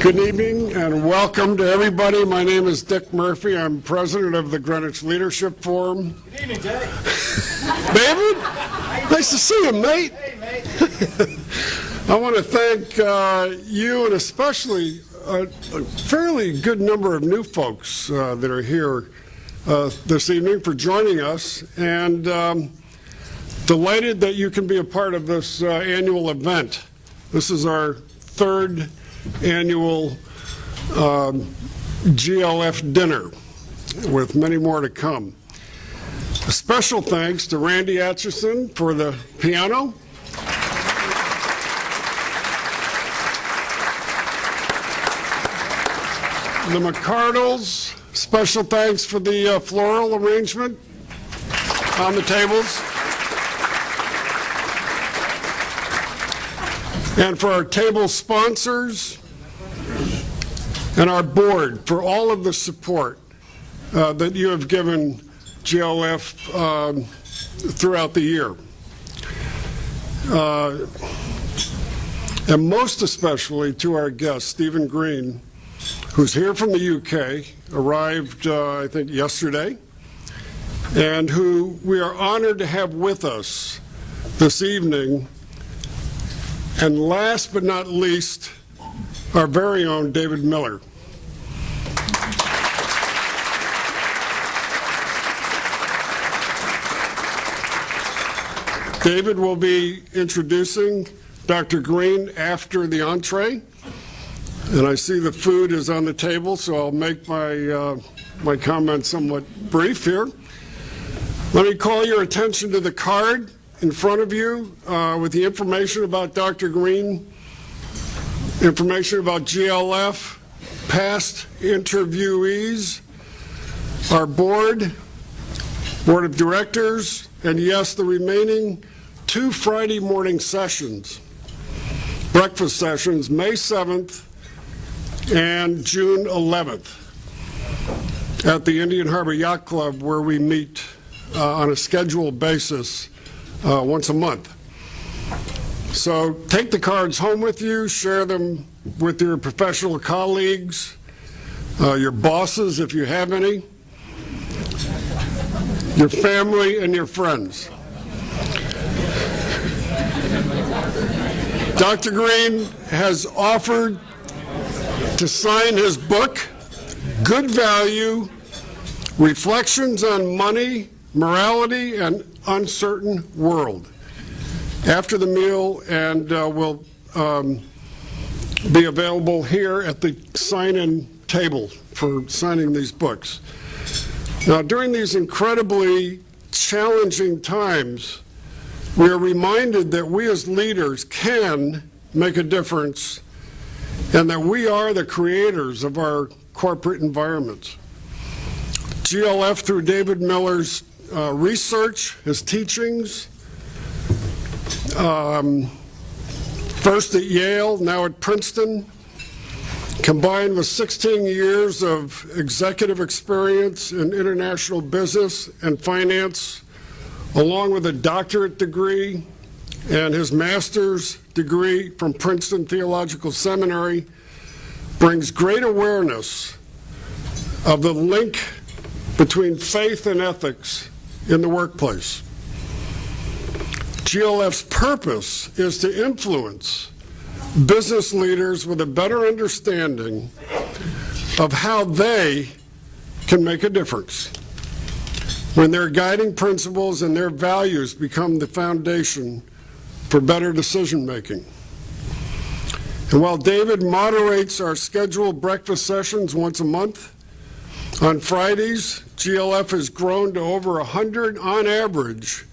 Good evening and welcome to everybody. My name is Dick Murphy. I'm president of the Greenwich Leadership Forum. Good evening, Dick. David, nice to see you, mate. Hey, mate. I want to thank you and especially a fairly good number of new folks that are here this evening for joining us, and delighted that you can be a part of this annual event. This is our third annual GLF dinner, with many more to come. A special thanks to Randy Atchison for the piano. The McCardles, special thanks for the floral arrangement on the tables. And for our table sponsors and our board for all of the support that you have given GLF throughout the year. And most especially to our guest, Stephen Green, who's here from the UK, arrived, I think, yesterday, and who we are honored to have with us this evening. And last but not least, our very own David Miller. David will be introducing Dr. Green after the entree. And I see the food is on the table, so I'll make my comments somewhat brief here. Let me call your attention to the card in front of you with the information about Dr. Green, information about GLF, past interviewees, our board of directors, and yes, the remaining 2 Friday morning sessions, breakfast sessions, May 7th and June 11th at the Indian Harbor Yacht Club, where we meet on a scheduled basis once a month. So take the cards home with you, share them with your professional colleagues, your bosses if you have any, your family and your friends. Dr. Green has offered to sign his book, Good Value, Reflections on Money, Morality, and Uncertain World, after the meal, and will be available here at the sign-in table for signing these books. Now, during these incredibly challenging times, we are reminded that we as leaders can make a difference and that we are the creators of our corporate environments. GLF, through David Miller's research, his teachings, first at Yale, now at Princeton, Combined with 16 years of executive experience in international business and finance, along with a doctorate degree and his master's degree from Princeton Theological Seminary, brings great awareness of the link between faith and ethics in the workplace. GLF's purpose is to influence business leaders with a better understanding of how they can make a difference when their guiding principles and their values become the foundation for better decision making. And while David moderates our scheduled breakfast sessions once a month, on Fridays, GLF has grown to over 100 on average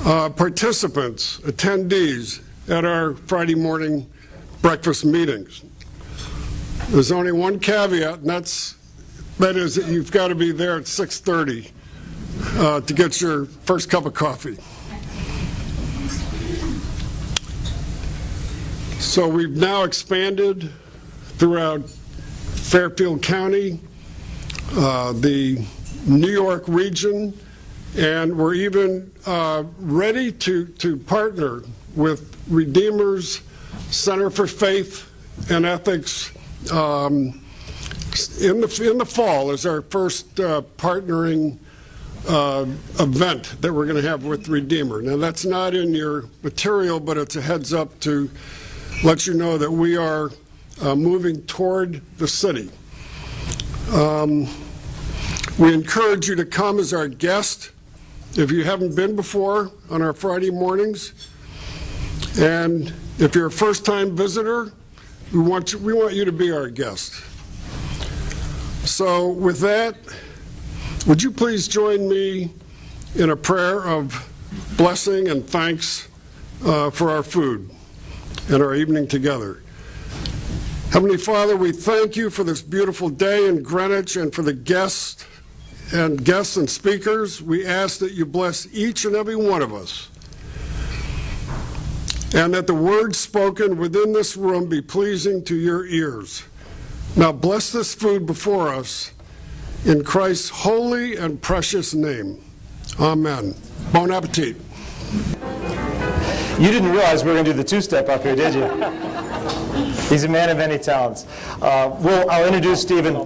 participants, attendees at our Friday morning breakfast meetings. There's only one caveat, and that is that you've got to be there at 6:30 to get your first cup of coffee. So we've now expanded throughout Fairfield County, the New York region, and we're even ready to partner with Redeemer's Center for Faith and Ethics in the fall as our first partnering event that we're going to have with Redeemer. Now that's not in your material, but it's a heads up to let you know that we are moving toward the city. We encourage you to come as our guest if you haven't been before on our Friday mornings. And if you're a first-time visitor, we want you to be our guest. So with that, would you please join me in a prayer of blessing and thanks for our food and our evening together. Heavenly Father, we thank you for this beautiful day in Greenwich and for the guests and speakers. We ask that you bless each and every one of us, and that the words spoken within this room be pleasing to your ears. Now bless this food before us in Christ's holy and precious name. Amen. Bon appetit. You didn't realize we were going to do the two-step up here, did you? He's a man of many talents. I'll introduce Stephen.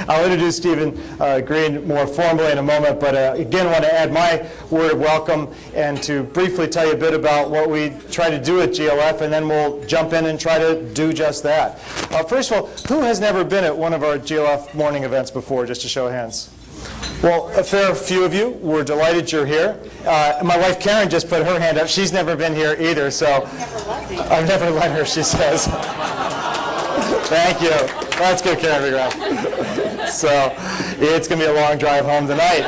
I'll introduce Stephen Green more formally in a moment, but again, I want to add my word of welcome and to briefly tell you a bit about what we try to do at GLF, and then we'll jump in and try to do just that. First of all, who has never been at one of our GLF morning events before? Just a show of hands. Well, a fair few of you. We're delighted you're here. My wife Karen just put her hand up. She's never been here either, so I've never let her, she says. Thank you. That's good, Karen McGrath. So it's going to be a long drive home tonight.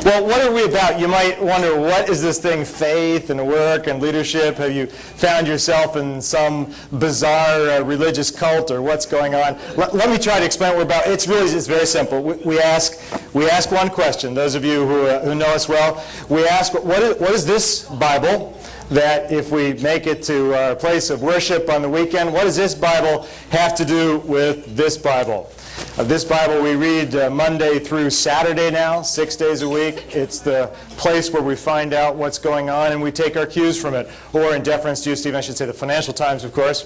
Well, what are we about? You might wonder, what is this thing, faith and work and leadership? Have you found yourself in some bizarre religious cult, or what's going on? Let me try to explain what we're about. It's very simple. We ask one question. Those of you who know us well, we ask, what is this Bible that if we make it to our place of worship on the weekend, what does this Bible have to do with this Bible? This Bible we read Monday through Saturday now, 6 days a week. It's the place where we find out what's going on and we take our cues from it. Or in deference to you, Steve, I should say the Financial Times, of course.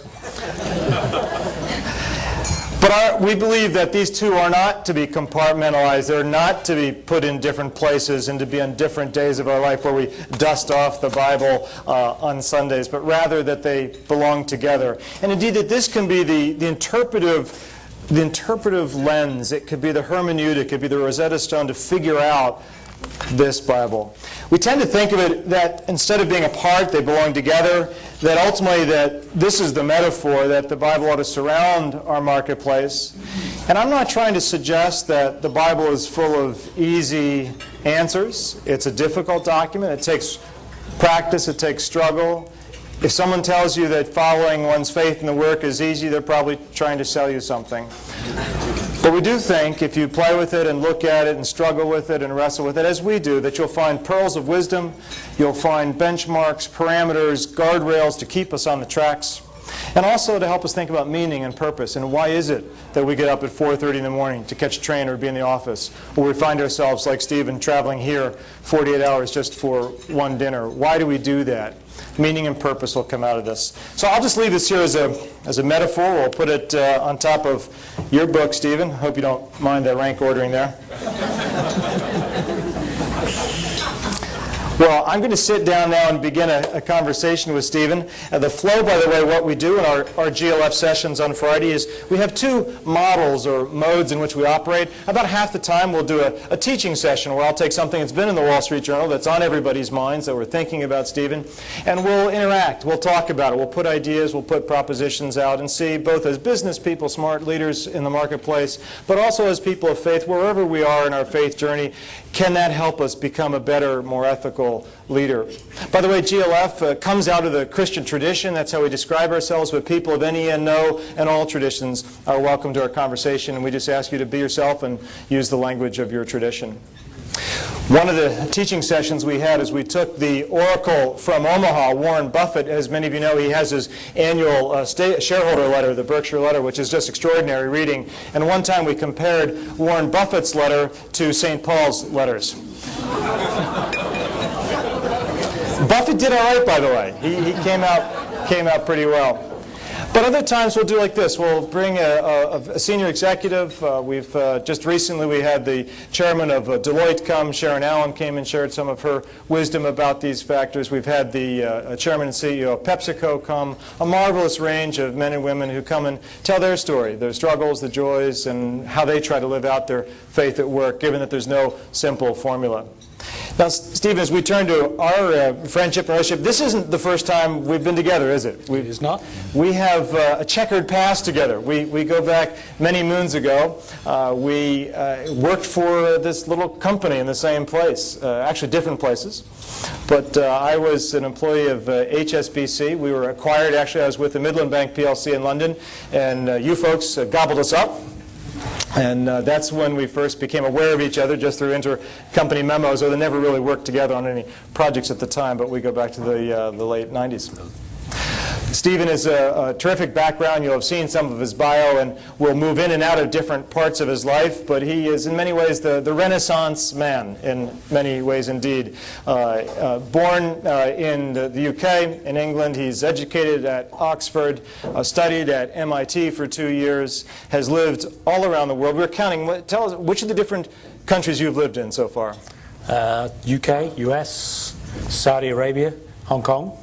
But we believe that these two are not to be compartmentalized. They're not to be put in different places and to be on different days of our life where we dust off the Bible on Sundays, but rather that they belong together. And indeed that this can be the interpretive lens. It could be the hermeneutic, it could be the Rosetta Stone to figure out this Bible. We tend to think of it that instead of being apart, they belong together, that ultimately that this is the metaphor that the Bible ought to surround our marketplace. And I'm not trying to suggest that the Bible is full of easy answers. It's a difficult document. It takes practice. It takes struggle. If someone tells you that following one's faith in the work is easy, they're probably trying to sell you something. But we do think if you play with it and look at it and struggle with it and wrestle with it, as we do, that you'll find pearls of wisdom, you'll find benchmarks, parameters, guardrails to keep us on the tracks. And also to help us think about meaning and purpose, and why is it that we get up at 4:30 in the morning to catch a train or be in the office, or we find ourselves, like Stephen, traveling here 48 hours just for one dinner. Why do we do that? Meaning and purpose will come out of this. So I'll just leave this here as a metaphor. We'll put it on top of your book, Stephen. Hope you don't mind the rank ordering there. Well, I'm going to sit down now and begin a conversation with Stephen. The flow, by the way, what we do in our GLF sessions on Friday is we have two models or modes in which we operate. About half the time we'll do a teaching session where I'll take something that's been in the Wall Street Journal that's on everybody's minds that we're thinking about Stephen, and we'll interact, we'll talk about it, we'll put ideas, we'll put propositions out and see both as business people, smart leaders in the marketplace, but also as people of faith, wherever we are in our faith journey, can that help us become a better, more ethical leader? By the way, GLF comes out of the Christian tradition. That's how we describe ourselves, but people of any and no and all traditions are welcome to our conversation, and we just ask you to be yourself and use the language of your tradition. One of the teaching sessions we had is we took the oracle from Omaha, Warren Buffett. As many of you know, he has his annual shareholder letter, the Berkshire letter, which is just extraordinary reading. And one time we compared Warren Buffett's letter to St. Paul's letters. Buffett did all right, by the way. He came out pretty well. But other times we'll do like this. We'll bring a senior executive. We've just recently we had the chairman of Deloitte come. Sharon Allen came and shared some of her wisdom about these factors. We've had the chairman and CEO of PepsiCo come. A marvelous range of men and women who come and tell their story, their struggles, the joys, and how they try to live out their faith at work, given that there's no simple formula. Now, Stephen, as we turn to our friendship and relationship, this isn't the first time we've been together, is it? It is not. We have a checkered past together. We go back many moons ago. We worked for this little company in the same place, actually different places. But I was an employee of HSBC. We were acquired, actually I was with the Midland Bank PLC in London, and you folks gobbled us up. And that's when we first became aware of each other, just through intercompany memos, though they never really worked together on any projects at the time, but we go back to the late 90s. Stephen has a terrific background. You'll have seen some of his bio, and we'll move in and out of different parts of his life, but he is in many ways the Renaissance man, in many ways indeed. Born in the UK, in England, he's educated at Oxford, studied at MIT for 2 years, has lived all around the world. We're counting, tell us, which of the different countries you've lived in so far? UK, US, Saudi Arabia, Hong Kong.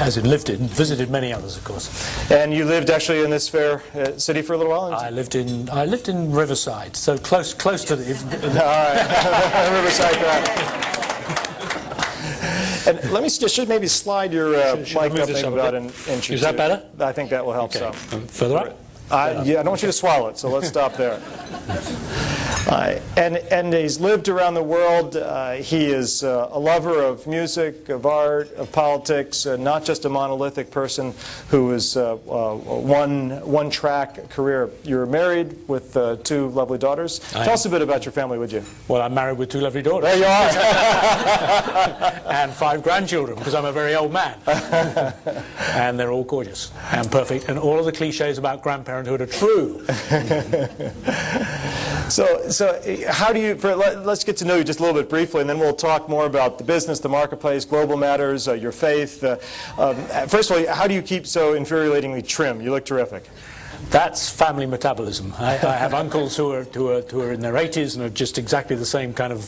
As in lived in, visited many others, of course. And you lived actually in this fair city for a little while? I lived in Riverside, so close to the. All right, Riverside. And let me just maybe slide your mic up about an inch or two. Is that better? I think that will help. Okay. So. Further up? Yeah, I don't want you to swallow it, so let's stop there. And he's lived around the world. He is a lover of music, of art, of politics, not just a monolithic person who is one-track career. You're married with 2 lovely daughters. Tell us a bit about your family, would you? Well, I'm married with 2 lovely daughters. There you are. And 5 grandchildren, because I'm a very old man. And they're all gorgeous and perfect. And all of the cliches about grandparenthood are true. So how do you, let's get to know you just a little bit briefly, and then we'll talk more about the business, the marketplace, global matters, your faith. First of all, how do you keep so infuriatingly trim? You look terrific. That's family metabolism. I have uncles who are in their 80s and are just exactly the same kind of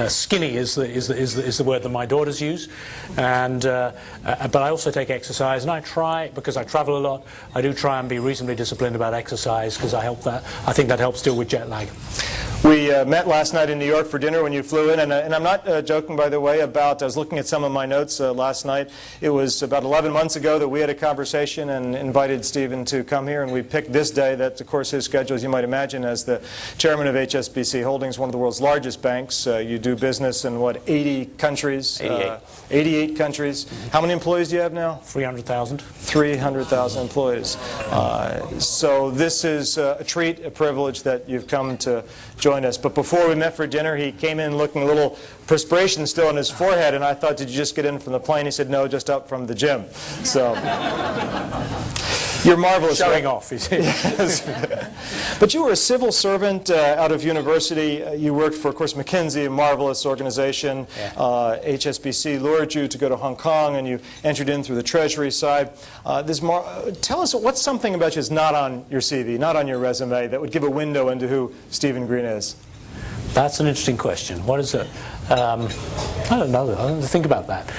skinny is the word that my daughters use. And but I also take exercise, and I try, because I travel a lot, I do try and be reasonably disciplined about exercise, because I think that helps deal with jet lag. We met last night in New York for dinner when you flew in, and I'm not joking, by the way, about, I was looking at some of my notes last night. It was about 11 months ago that we had a conversation and invited Stephen to come here, and we picked this day. That's, of course, his schedule, as you might imagine, as the chairman of HSBC Holdings, one of the world's largest banks. You do business in, what, 80 countries? 88 countries. How many employees do you have now? 300,000. 300,000 employees. So this is a treat, a privilege that you've come to join joined us. But before we met for dinner, he came in looking a little perspiration still on his forehead, and I thought, did you just get in from the plane? He said, no, just up from the gym. So, you're marvelous. Showing off, you see. Yes. But you were a civil servant out of university. You worked for, of course, McKinsey, a marvelous organization. Yeah. HSBC lured you to go to Hong Kong, and you entered in through the Treasury side. Tell us, what's something about you that's not on your CV, not on your resume, that would give a window into who Stephen Green is? That's an interesting question. What is it? I don't know. I don't think about that.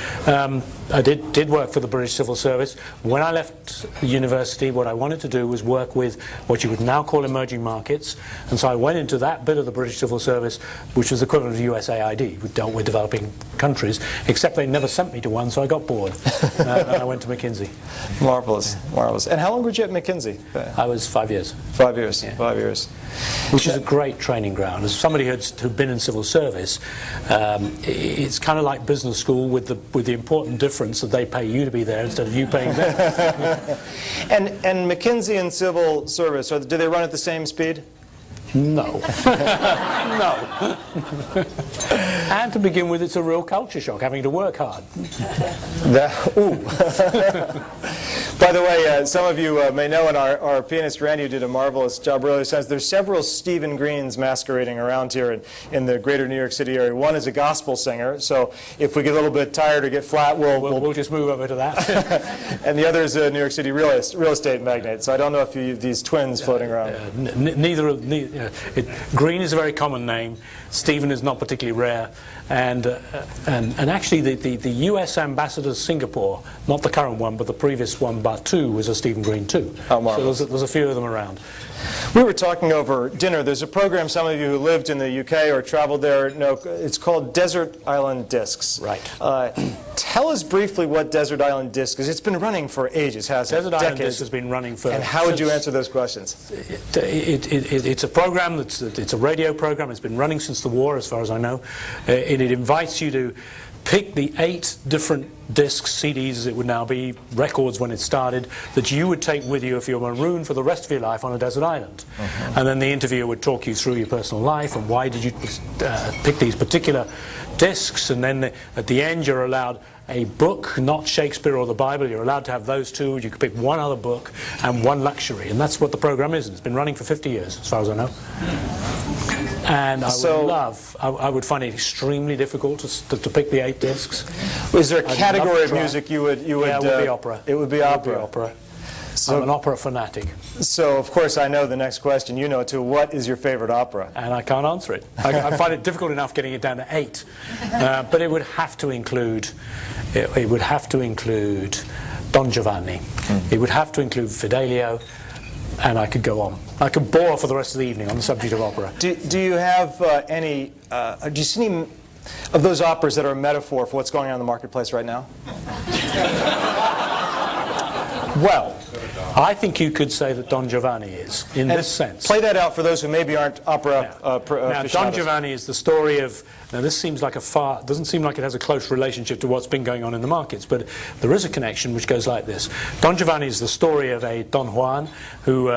I did work for the British Civil Service. When I left university, what I wanted to do was work with what you would now call emerging markets. And so I went into that bit of the British Civil Service, which was equivalent to USAID. We dealt with developing countries, except they never sent me to one, so I got bored. And I went to McKinsey. Marvelous, marvelous. And how long were you at McKinsey? I was 5 years. 5 years, Yeah. 5 years. Which is a great training ground. As somebody who'd been in civil service, it's kind of like business school with the important difference that they pay you to be there instead of you paying them. And McKinsey and civil service, do they run at the same speed? No. No. And to begin with, it's a real culture shock, having to work hard. By the way, some of you may know, and our pianist Randy did a marvelous job earlier, says there's several Stephen Greens masquerading around here in the greater New York City area. One is a gospel singer, so if we get a little bit tired or get flat, we'll just move over to that. And the other is a New York City real estate magnate, so I don't know if you have these twins floating around. Green is a very common name. Stephen is not particularly rare. And actually, the U.S. ambassador to Singapore, not the current one, but the previous one, Batu, was a Stephen Green too. Oh, marvelous. So there's a few of them around. We were talking over dinner. There's a program some of you who lived in the UK or traveled there know. It's called Desert Island Discs. Right. Tell us briefly what Desert Island Discs is. It's been running for ages, hasn't it? Desert Island Discs has been running for... And how would you answer those questions? It's a program, it's a radio program. It's been running since the war, as far as I know. And it invites you to pick the 8 different discs, CDs as it would now be, records when it started, that you would take with you if you're marooned for the rest of your life on a desert island. And then the interviewer would talk you through your personal life and why did you pick these particular discs, and then at the end you're allowed a book, not Shakespeare or the Bible. You're allowed to have those two. You could pick one other book and one luxury, and that's what the program is. It's been running for 50 years, as far as I know. And I would find it extremely difficult to pick the 8 discs. Is there a category of music you would? Yeah, it would be opera. It would be opera. So, I'm an opera fanatic. So, of course, I know the next question. You know, too. What is your favorite opera? And I can't answer it. I find it difficult enough getting it down to 8. But it would have to include. It would have to include Don Giovanni. It would have to include Fidelio. And I could go on. I could bore for the rest of the evening on the subject of opera. Do you have any? Do you see any of those operas that are a metaphor for what's going on in the marketplace right now? Well, I think you could say that Don Giovanni is, in this sense. Play that out for those who maybe aren't opera Now, aficionados. Don Giovanni is the story of... Now, this seems like doesn't seem like it has a close relationship to what's been going on in the markets, but there is a connection which goes like this. Don Giovanni is the story of a Don Juan who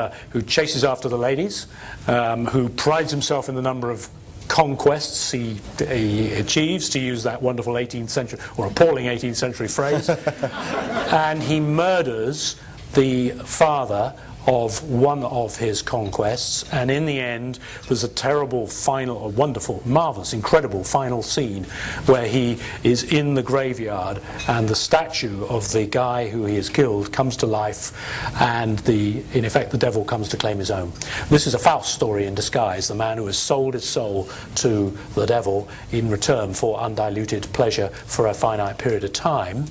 chases after the ladies, who prides himself in the number of conquests he achieves, to use that wonderful 18th century, or appalling 18th century phrase, and he murders the father of one of his conquests, and in the end there's a terrible final, a wonderful, marvelous, incredible final scene where he is in the graveyard and the statue of the guy who he has killed comes to life, and in effect the devil comes to claim his own. This is a Faust story in disguise, the man who has sold his soul to the devil in return for undiluted pleasure for a finite period of time.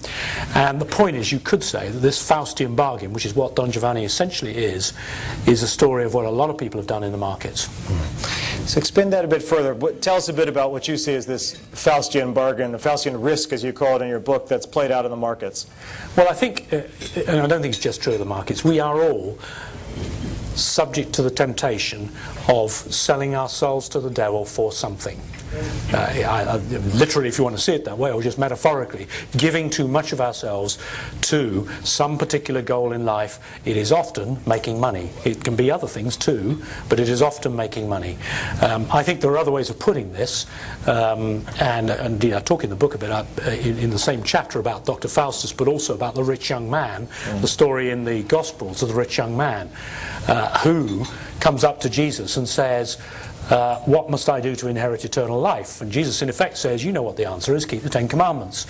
And the point is, you could say that this Faustian bargain, which is what Don Giovanni essentially is a story of what a lot of people have done in the markets. So expand that a bit further. Tell us a bit about what you see as this Faustian bargain, the Faustian risk, as you call it in your book, that's played out in the markets. Well, I think, and I don't think it's just true of the markets, we are all subject to the temptation of selling our souls to the devil for something. literally if you want to see it that way, or just metaphorically, giving too much of ourselves to some particular goal in life, it is often making money. It can be other things too, but it is often making money. I think there are other ways of putting this, and I talk in the book a bit in the same chapter about Dr. Faustus, but also about the rich young man, the story in the Gospels of the rich young man who comes up to Jesus and says, what must I do to inherit eternal life? And Jesus in effect says, you know what the answer is, keep the 10 Commandments.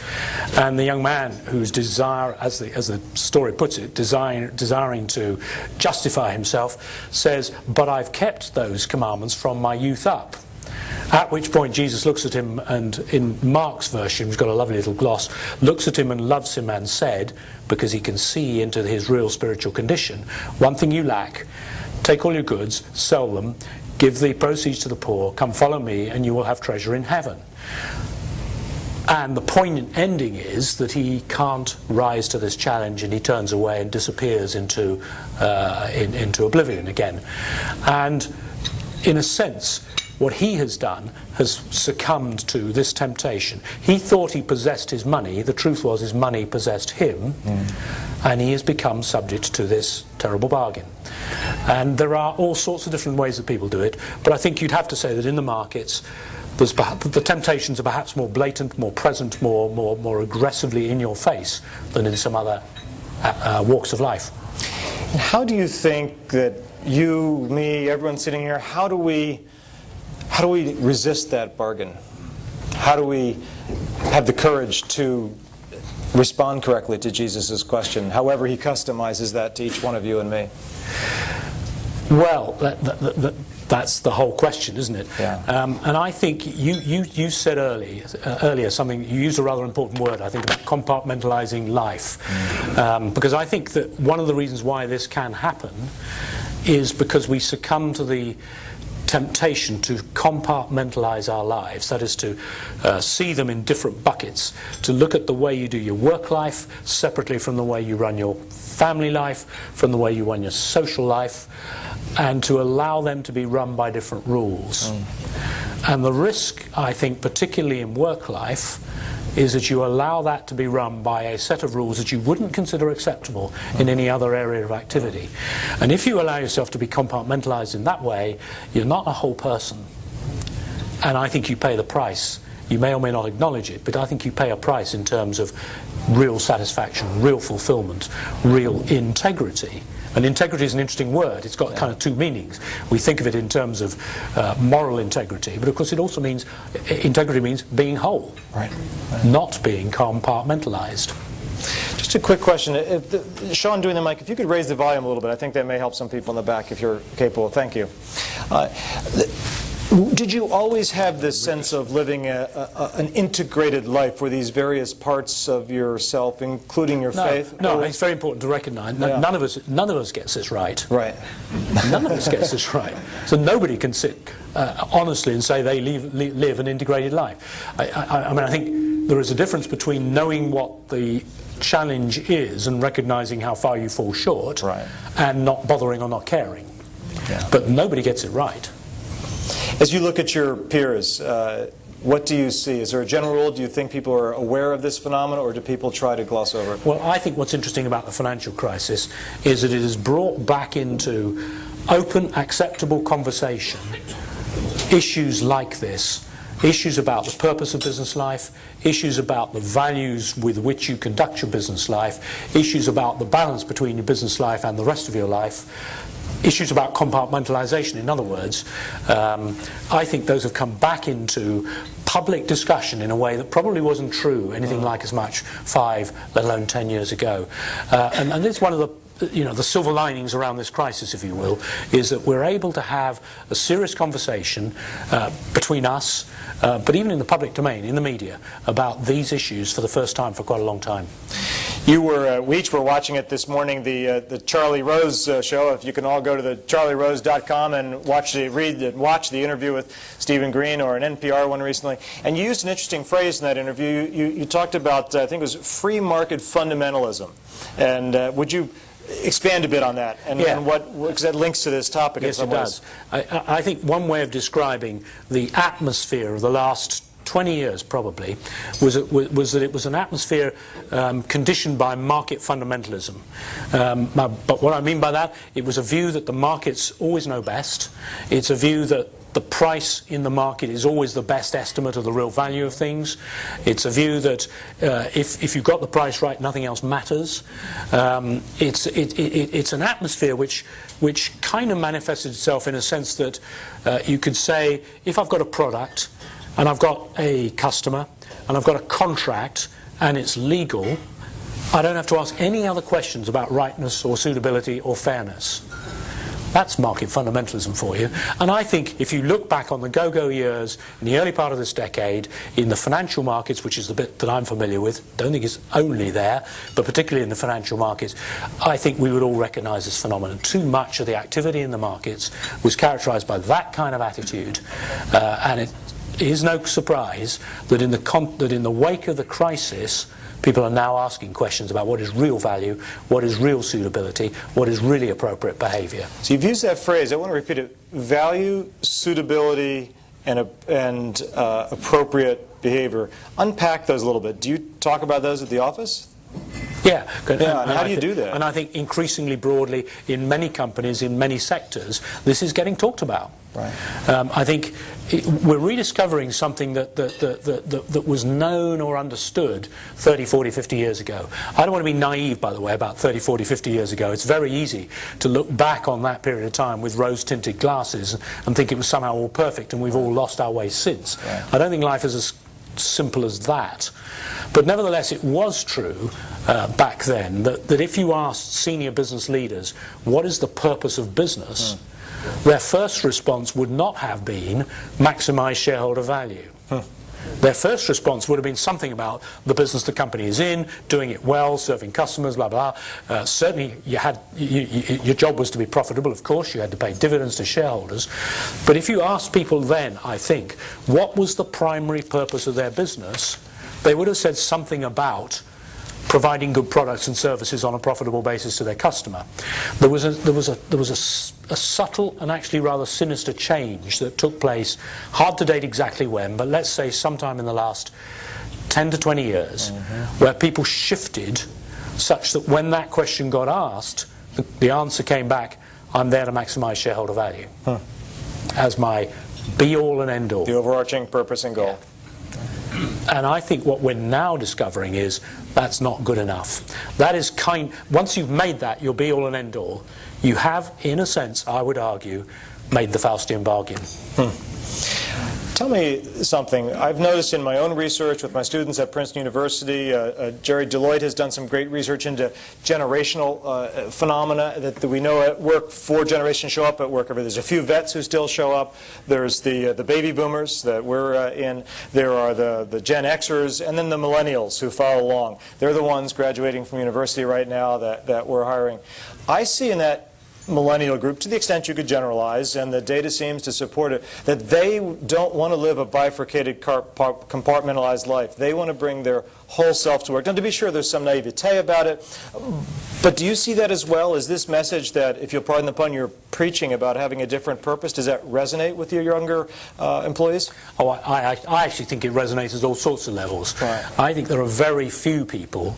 And the young man whose desire, as the story puts it, desiring to justify himself, says, but I've kept those commandments from my youth up. At which point Jesus looks at him, and in Mark's version, which has got a lovely little gloss, looks at him and loves him and said, because he can see into his real spiritual condition, one thing you lack, take all your goods, sell them, give the proceeds to the poor, come follow me, and you will have treasure in heaven. And the poignant ending is that he can't rise to this challenge, and he turns away and disappears into oblivion again. And in a sense, what he has done has succumbed to this temptation. He thought he possessed his money. The truth was his money possessed him, and he has become subject to this terrible bargain. And there are all sorts of different ways that people do it, but I think you'd have to say that in the markets, the temptations are perhaps more blatant, more present, more aggressively in your face than in some other walks of life. How do you think that you, me, everyone sitting here, how do we resist that bargain? How do we have the courage to respond correctly to Jesus' question, however he customizes that to each one of you and me? Well, that's the whole question, isn't it? Yeah. And I think you said earlier something, you used a rather important word, I think, about compartmentalizing life. Because I think that one of the reasons why this can happen is because we succumb to the temptation to compartmentalize our lives, that is to see them in different buckets, to look at the way you do your work life separately from the way you run your family life, from the way you run your social life, and to allow them to be run by different rules. And the risk, I think, particularly in work life, is that you allow that to be run by a set of rules that you wouldn't consider acceptable in any other area of activity. And if you allow yourself to be compartmentalized in that way, you're not a whole person. And I think you pay the price. You may or may not acknowledge it, but I think you pay a price in terms of real satisfaction, real fulfillment, real integrity. And integrity is an interesting word. It's got kind of two meanings. We think of it in terms of moral integrity, but of course it also means, integrity means being whole, right. Not being compartmentalized. Just a quick question. Sean doing the mic, if you could raise the volume a little bit, I think that may help some people in the back if you're capable. Thank you. Did you always have this sense of living an integrated life where these various parts of yourself, including your faith? No, it's very important to recognize none of us gets this right. Right. None of us gets this right. So nobody can sit honestly and say they live an integrated life. I mean, I think there is a difference between knowing what the challenge is and recognizing how far you fall short, right, and not bothering or not caring. Yeah. But nobody gets it right. As you look at your peers, what do you see? Is there a general rule? Do you think people are aware of this phenomenon, or do people try to gloss over it? Well, I think what's interesting about the financial crisis is that it has brought back into open, acceptable conversation issues like this. Issues about the purpose of business life, issues about the values with which you conduct your business life, issues about the balance between your business life and the rest of your life, issues about compartmentalization, in other words. I think those have come back into public discussion in a way that probably wasn't true anything like as much 5, let alone 10 years ago. And it's one of the silver linings around this crisis, if you will, is that we're able to have a serious conversation between us, but even in the public domain, in the media, about these issues for the first time for quite a long time. We each were watching it this morning, the Charlie Rose show. If you can all go to the charlierose.com and watch the interview with Stephen Green, or an NPR one recently. And you used an interesting phrase in that interview. You talked about, I think it was free market fundamentalism. And would you expand a bit on that, and, Yeah. and because that links to this topic in Yes, some it ways. does. I think one way of describing the atmosphere of the last 20 years probably was that it was an atmosphere conditioned by market fundamentalism. But what I mean by that, it was a view that the markets always know best. It's a view that the price in the market is always the best estimate of the real value of things. It's a view that if you've got the price right, nothing else matters. It's an atmosphere which kind of manifested itself in a sense that you could say, if I've got a product and I've got a customer and I've got a contract and it's legal, I don't have to ask any other questions about rightness or suitability or fairness. That's market fundamentalism for you. And I think if you look back on the go-go years in the early part of this decade in the financial markets, which is the bit that I'm familiar with, don't think it's only there, but particularly in the financial markets, I think we would all recognise this phenomenon. Too much of the activity in the markets was characterised by that kind of attitude, and it is no surprise that in the wake of the crisis, people are now asking questions about what is real value, what is real suitability, what is really appropriate behaviour. So you've used that phrase, I want to repeat it, value, suitability, and appropriate behavior. Unpack those a little bit. Do you talk about those at the office? Yeah. And how do you do that? And I think increasingly broadly in many companies, in many sectors, this is getting talked about. Right. I think we're rediscovering something that was known or understood 30, 40, 50 years ago. I don't want to be naive, by the way, about 30, 40, 50 years ago. It's very easy to look back on that period of time with rose-tinted glasses and think it was somehow all perfect and we've all lost our way since. Right. I don't think life is as simple as that. But nevertheless, it was true back then that if you asked senior business leaders, what is the purpose of business? Their first response would not have been maximize shareholder value. Their first response would have been something about the business the company is in, doing it well, serving customers, blah, blah. Certainly, your job was to be profitable, of course. You had to pay dividends to shareholders. But if you asked people then, I think, what was the primary purpose of their business, they would have said something about providing good products and services on a profitable basis to their customer. There was a subtle and actually rather sinister change that took place, hard to date exactly when, but let's say sometime in the last 10 to 20 years, where people shifted such that when that question got asked, the answer came back, I'm there to maximize shareholder value as my be-all and end-all. The overarching purpose and goal. And I think what we're now discovering is that's not good enough. That is once you've made that your be-all and end-all, you have, in a sense, I would argue, made the Faustian bargain. Tell me something. I've noticed in my own research with my students at Princeton University, Jerry Deloitte has done some great research into generational phenomena that we know at work. 4 generations show up at work. There's a few vets who still show up. There's the baby boomers that we're in. There are the Gen Xers, and then the millennials who follow along. They're the ones graduating from university right now that we're hiring. I see in that millennial group, to the extent you could generalize, and the data seems to support it, that they don't want to live a bifurcated, compartmentalized life. They want to bring their whole self to work. Now, to be sure, there's some naivete about it, but do you see that as well? Is this message that, if you'll pardon the pun, you're preaching about having a different purpose, does that resonate with your younger employees? Oh, I actually think it resonates at all sorts of levels. Right. I think there are very few people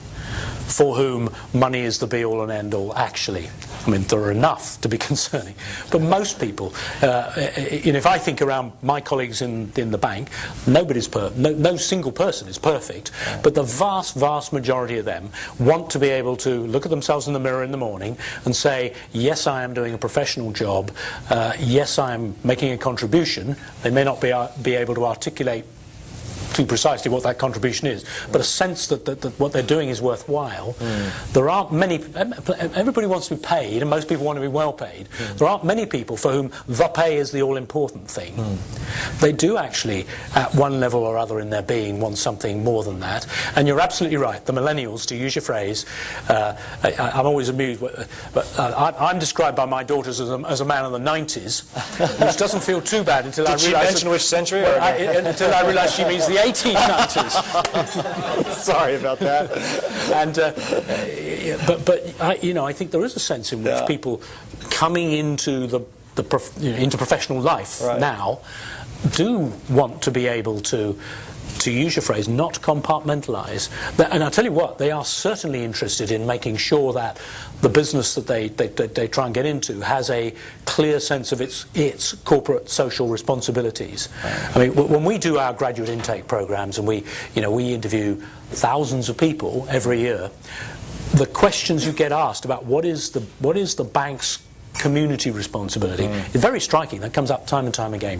for whom money is the be-all and end-all, actually. I mean, there are enough to be concerning. But most people, if I think around my colleagues in the bank, no single person is perfect. But the vast, vast majority of them want to be able to look at themselves in the mirror in the morning and say, yes, I am doing a professional job. Yes, I am making a contribution. They may not be able to articulate too precisely what that contribution is, but a sense that what they're doing is worthwhile. There aren't many, everybody wants to be paid, and most people want to be well paid. There aren't many people for whom the pay is the all-important thing. They do actually, at one level or other in their being, want something more than that. And you're absolutely right, the millennials, to use your phrase, I'm always amused, but I'm described by my daughters as a man of the 90s, which doesn't feel too bad until I realise... Did she mention which century? Until I realise she means the 1890s. Sorry about that. And I think there is a sense in which people coming into into professional life now do want to be able to use your phrase, not compartmentalize. And I'll tell you what, they are certainly interested in making sure that the business that they try and get into has a clear sense of its corporate social responsibilities. Right. I mean, when we do our graduate intake programs and we interview thousands of people every year, the questions you get asked about what is the bank's community responsibility is very striking. That comes up time and time again.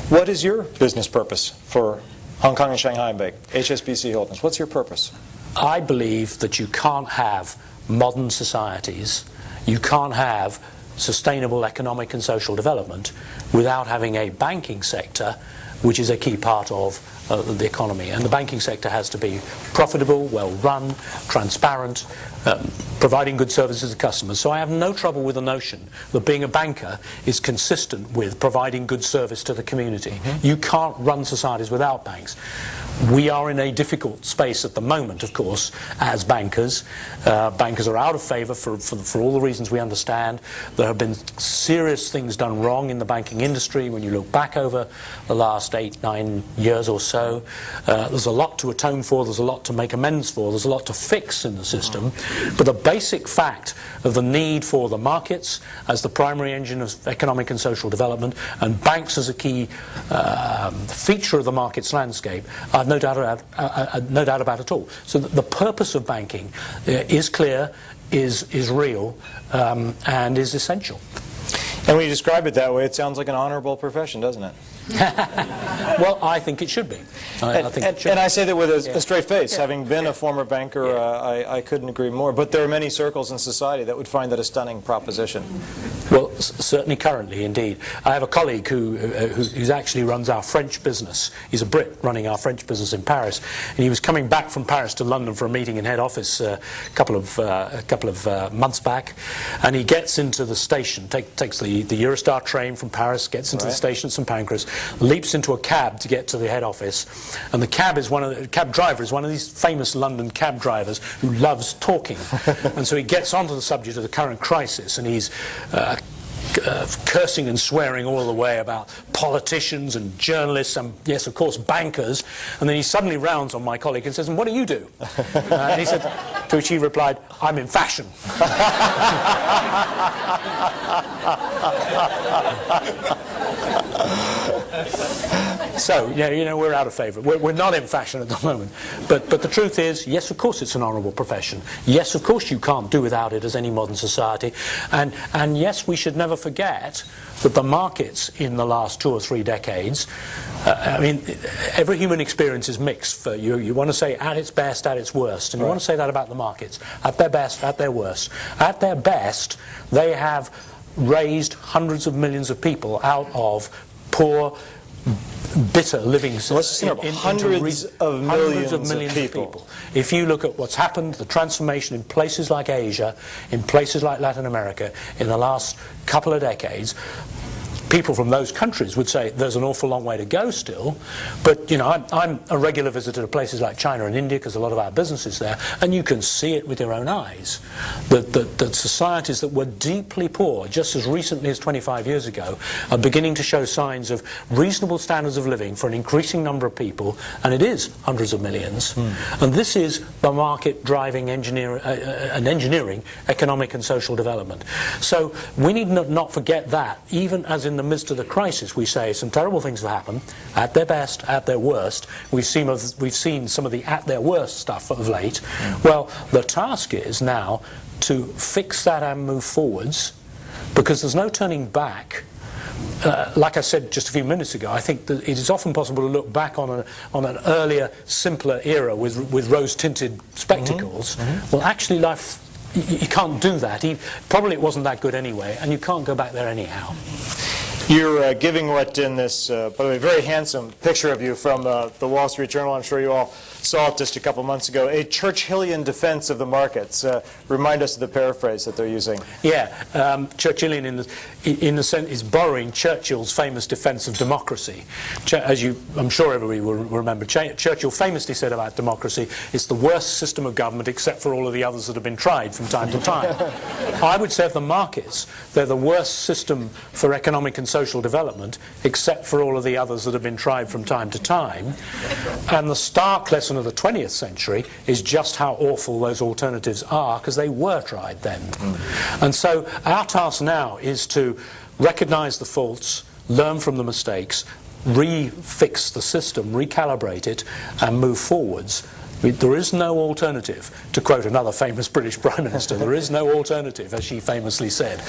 What is your business purpose for Hong Kong and Shanghai Bank, HSBC Holdings? What's your purpose? I believe that you can't have modern societies, you can't have sustainable economic and social development without having a banking sector which is a key part of the economy. And the banking sector has to be profitable, well run, transparent, providing good services to customers. So I have no trouble with the notion that being a banker is consistent with providing good service to the community. You can't run societies without banks. We are in a difficult space at the moment, of course, as bankers. Bankers are out of favour for all the reasons we understand. There have been serious things done wrong in the banking industry when you look back over the last 8-9 years or so. There's a lot to atone for, there's a lot to make amends for, there's a lot to fix in the system. But the basic fact of the need for the markets as the primary engine of economic and social development, and banks as a key feature of the market's landscape, I've no doubt about it all. So the purpose of banking is clear, is real, and is essential. And when you describe it that way, it sounds like an honorable profession, doesn't it? Well, I think it should be. I think it should. And I say that with a straight face. Having been a former banker, I couldn't agree more. But there are many circles in society that would find that a stunning proposition. Well, certainly currently, indeed. I have a colleague who actually runs our French business. He's a Brit running our French business in Paris. And he was coming back from Paris to London for a meeting in head office a couple of months back. And he gets into the station, takes the Eurostar train from Paris, gets into the station at St Pancras, leaps into a cab to get to the head office. And the cab driver is one of these famous London cab drivers who loves talking. And so he gets onto the subject of the current crisis, and he's cursing and swearing all the way about politicians and journalists and, yes, of course, bankers. And then he suddenly rounds on my colleague and says, "And what do you do?" And he said, to which he replied, "I'm in fashion." So, we're out of favour. We're not in fashion at the moment. But the truth is, yes, of course it's an honourable profession. Yes, of course you can't do without it as any modern society. And yes, we should never forget that the markets in the last 2 or 3 decades, every human experience is mixed. You want to say at its best, at its worst. And you want to say that about the markets. At their best, at their worst. At their best, they have raised hundreds of millions of people out of poor, bitter living hundreds of millions of people. If you look at what's happened, the transformation in places like Asia, in places like Latin America, in the last couple of decades, people from those countries would say there's an awful long way to go still. But, I'm a regular visitor to places like China and India because a lot of our business is there, and you can see it with your own eyes. That societies that were deeply poor just as recently as 25 years ago are beginning to show signs of reasonable standards of living for an increasing number of people, and it is hundreds of millions. And this is the market driving engineering economic and social development. So we need not forget that, even as in the midst of the crisis, we say some terrible things have happened, at their best, at their worst. We've seen some of the at their worst stuff of late. Well, the task is now to fix that and move forwards, because there's no turning back. Like I said just a few minutes ago, I think that it is often possible to look back on an earlier, simpler era with rose-tinted spectacles. Well, actually, life, you can't do that. Probably it wasn't that good anyway, and you can't go back there anyhow. You're giving what in this, by the way, very handsome picture of you from the Wall Street Journal. I'm sure you all saw it just a couple months ago, a Churchillian defense of the markets. Remind us of the paraphrase that they're using. Yeah, Churchillian in the sense is borrowing Churchill's famous defense of democracy. I'm sure everybody will remember, Churchill famously said about democracy, it's the worst system of government except for all of the others that have been tried from time to time. I would say of the markets, they're the worst system for economic and social development except for all of the others that have been tried from time to time. And the stark lesson of the 20th century is just how awful those alternatives are, because they were tried then. And so our task now is to recognise the faults, learn from the mistakes, refix the system, recalibrate it, and move forwards. There is no alternative, to quote another famous British Prime Minister, there is no alternative, as she famously said.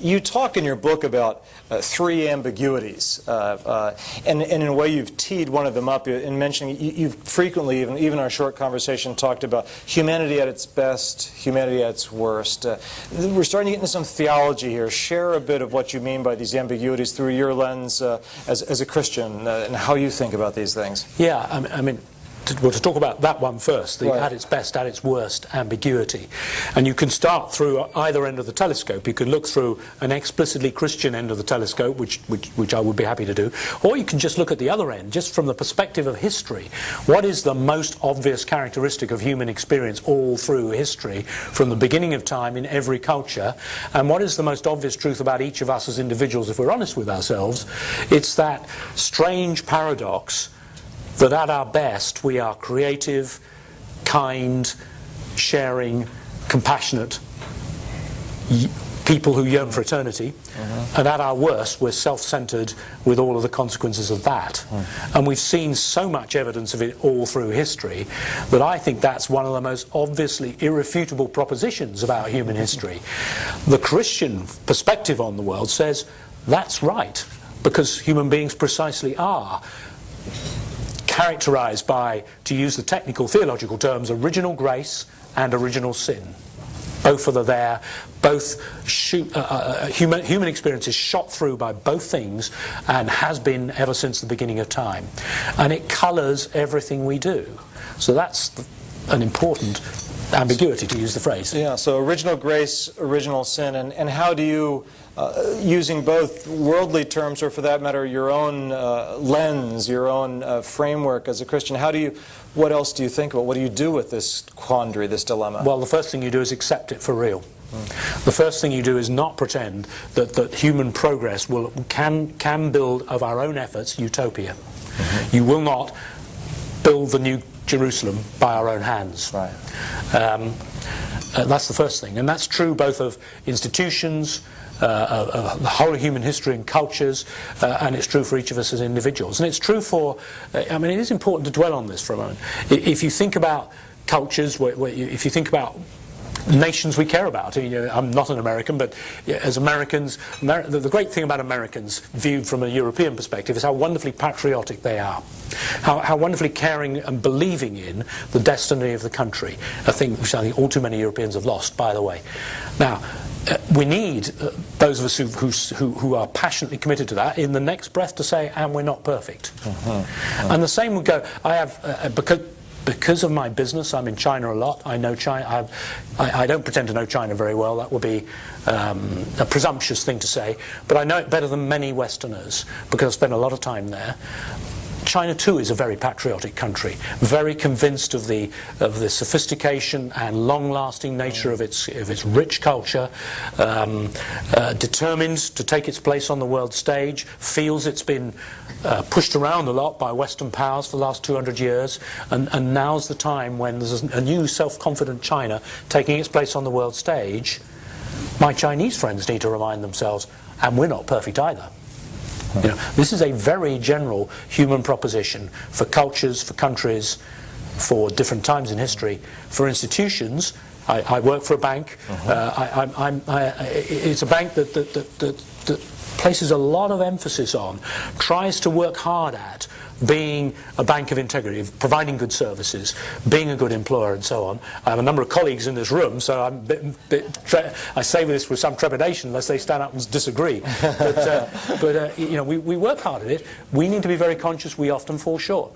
You talk in your book about three ambiguities, and in a way you've teed one of them up in mentioning, you've frequently, even our short conversation, talked about humanity at its best, humanity at its worst. We're starting to get into some theology here. Share a bit of what you mean by these ambiguities through your lens as a Christian, and how you think about these things. Yeah, I mean, to talk about that one first, the Right. at its best, at its worst ambiguity. And you can start through either end of the telescope. You can look through an explicitly Christian end of the telescope, which I would be happy to do, or you can just look at the other end, just from the perspective of history. What is the most obvious characteristic of human experience all through history, from the beginning of time in every culture? And what is the most obvious truth about each of us as individuals, if we're honest with ourselves? It's that strange paradox that at our best we are creative, kind, sharing, compassionate people who yearn for eternity, and at our worst we're self-centered with all of the consequences of that. And we've seen so much evidence of it all through history that I think that's one of the most obviously irrefutable propositions about human history. The Christian perspective on the world says that's right, because human beings precisely are characterized by, to use the technical theological terms, original grace and original sin. Both are there, both human experience is shot through by both things and has been ever since the beginning of time. And it colours everything we do. So that's an important ambiguity, to use the phrase. Yeah, so original grace, original sin, and how do you, using both worldly terms, or for that matter your own lens, your own framework as a Christian, what else do you think about? What do you do with this quandary, this dilemma? Well, the first thing you do is accept it for real. The first thing you do is not pretend that human progress can build of our own efforts utopia. You will not build the new Jerusalem by our own hands. Right. That's the first thing, and that's true both of institutions, the whole of human history and cultures, and it's true for each of us as individuals. And it's true for, I mean, it is important to dwell on this for a moment. If you think about cultures, if you think about nations we care about. I'm not an American, but as Americans, the great thing about Americans, viewed from a European perspective, is how wonderfully patriotic they are. How wonderfully caring and believing in the destiny of the country, a thing which I think all too many Europeans have lost, by the way. Now, we need those of us who are passionately committed to that in the next breath to say, and we're not perfect. And the same would go, I have, because of my business, I'm in China a lot. I know China. I don't pretend to know China very well. That would be a presumptuous thing to say. But I know it better than many Westerners because I've spent a lot of time there. China too is a very patriotic country, very convinced of the sophistication and long-lasting nature of its rich culture, determined to take its place on the world stage, feels it's been pushed around a lot by Western powers for the last 200 years, and now's the time when there's a new self-confident China taking its place on the world stage. My Chinese friends need to remind themselves, and we're not perfect either. This is a very general human proposition for cultures, for countries, for different times in history, for institutions. I work for a bank. It's a bank that places a lot of emphasis on, tries to work hard at being a bank of integrity, providing good services, being a good employer, and so on. I have a number of colleagues in this room, so I say this with some trepidation unless they stand up and disagree. But you know, we work hard at it. We need to be very conscious we often fall short.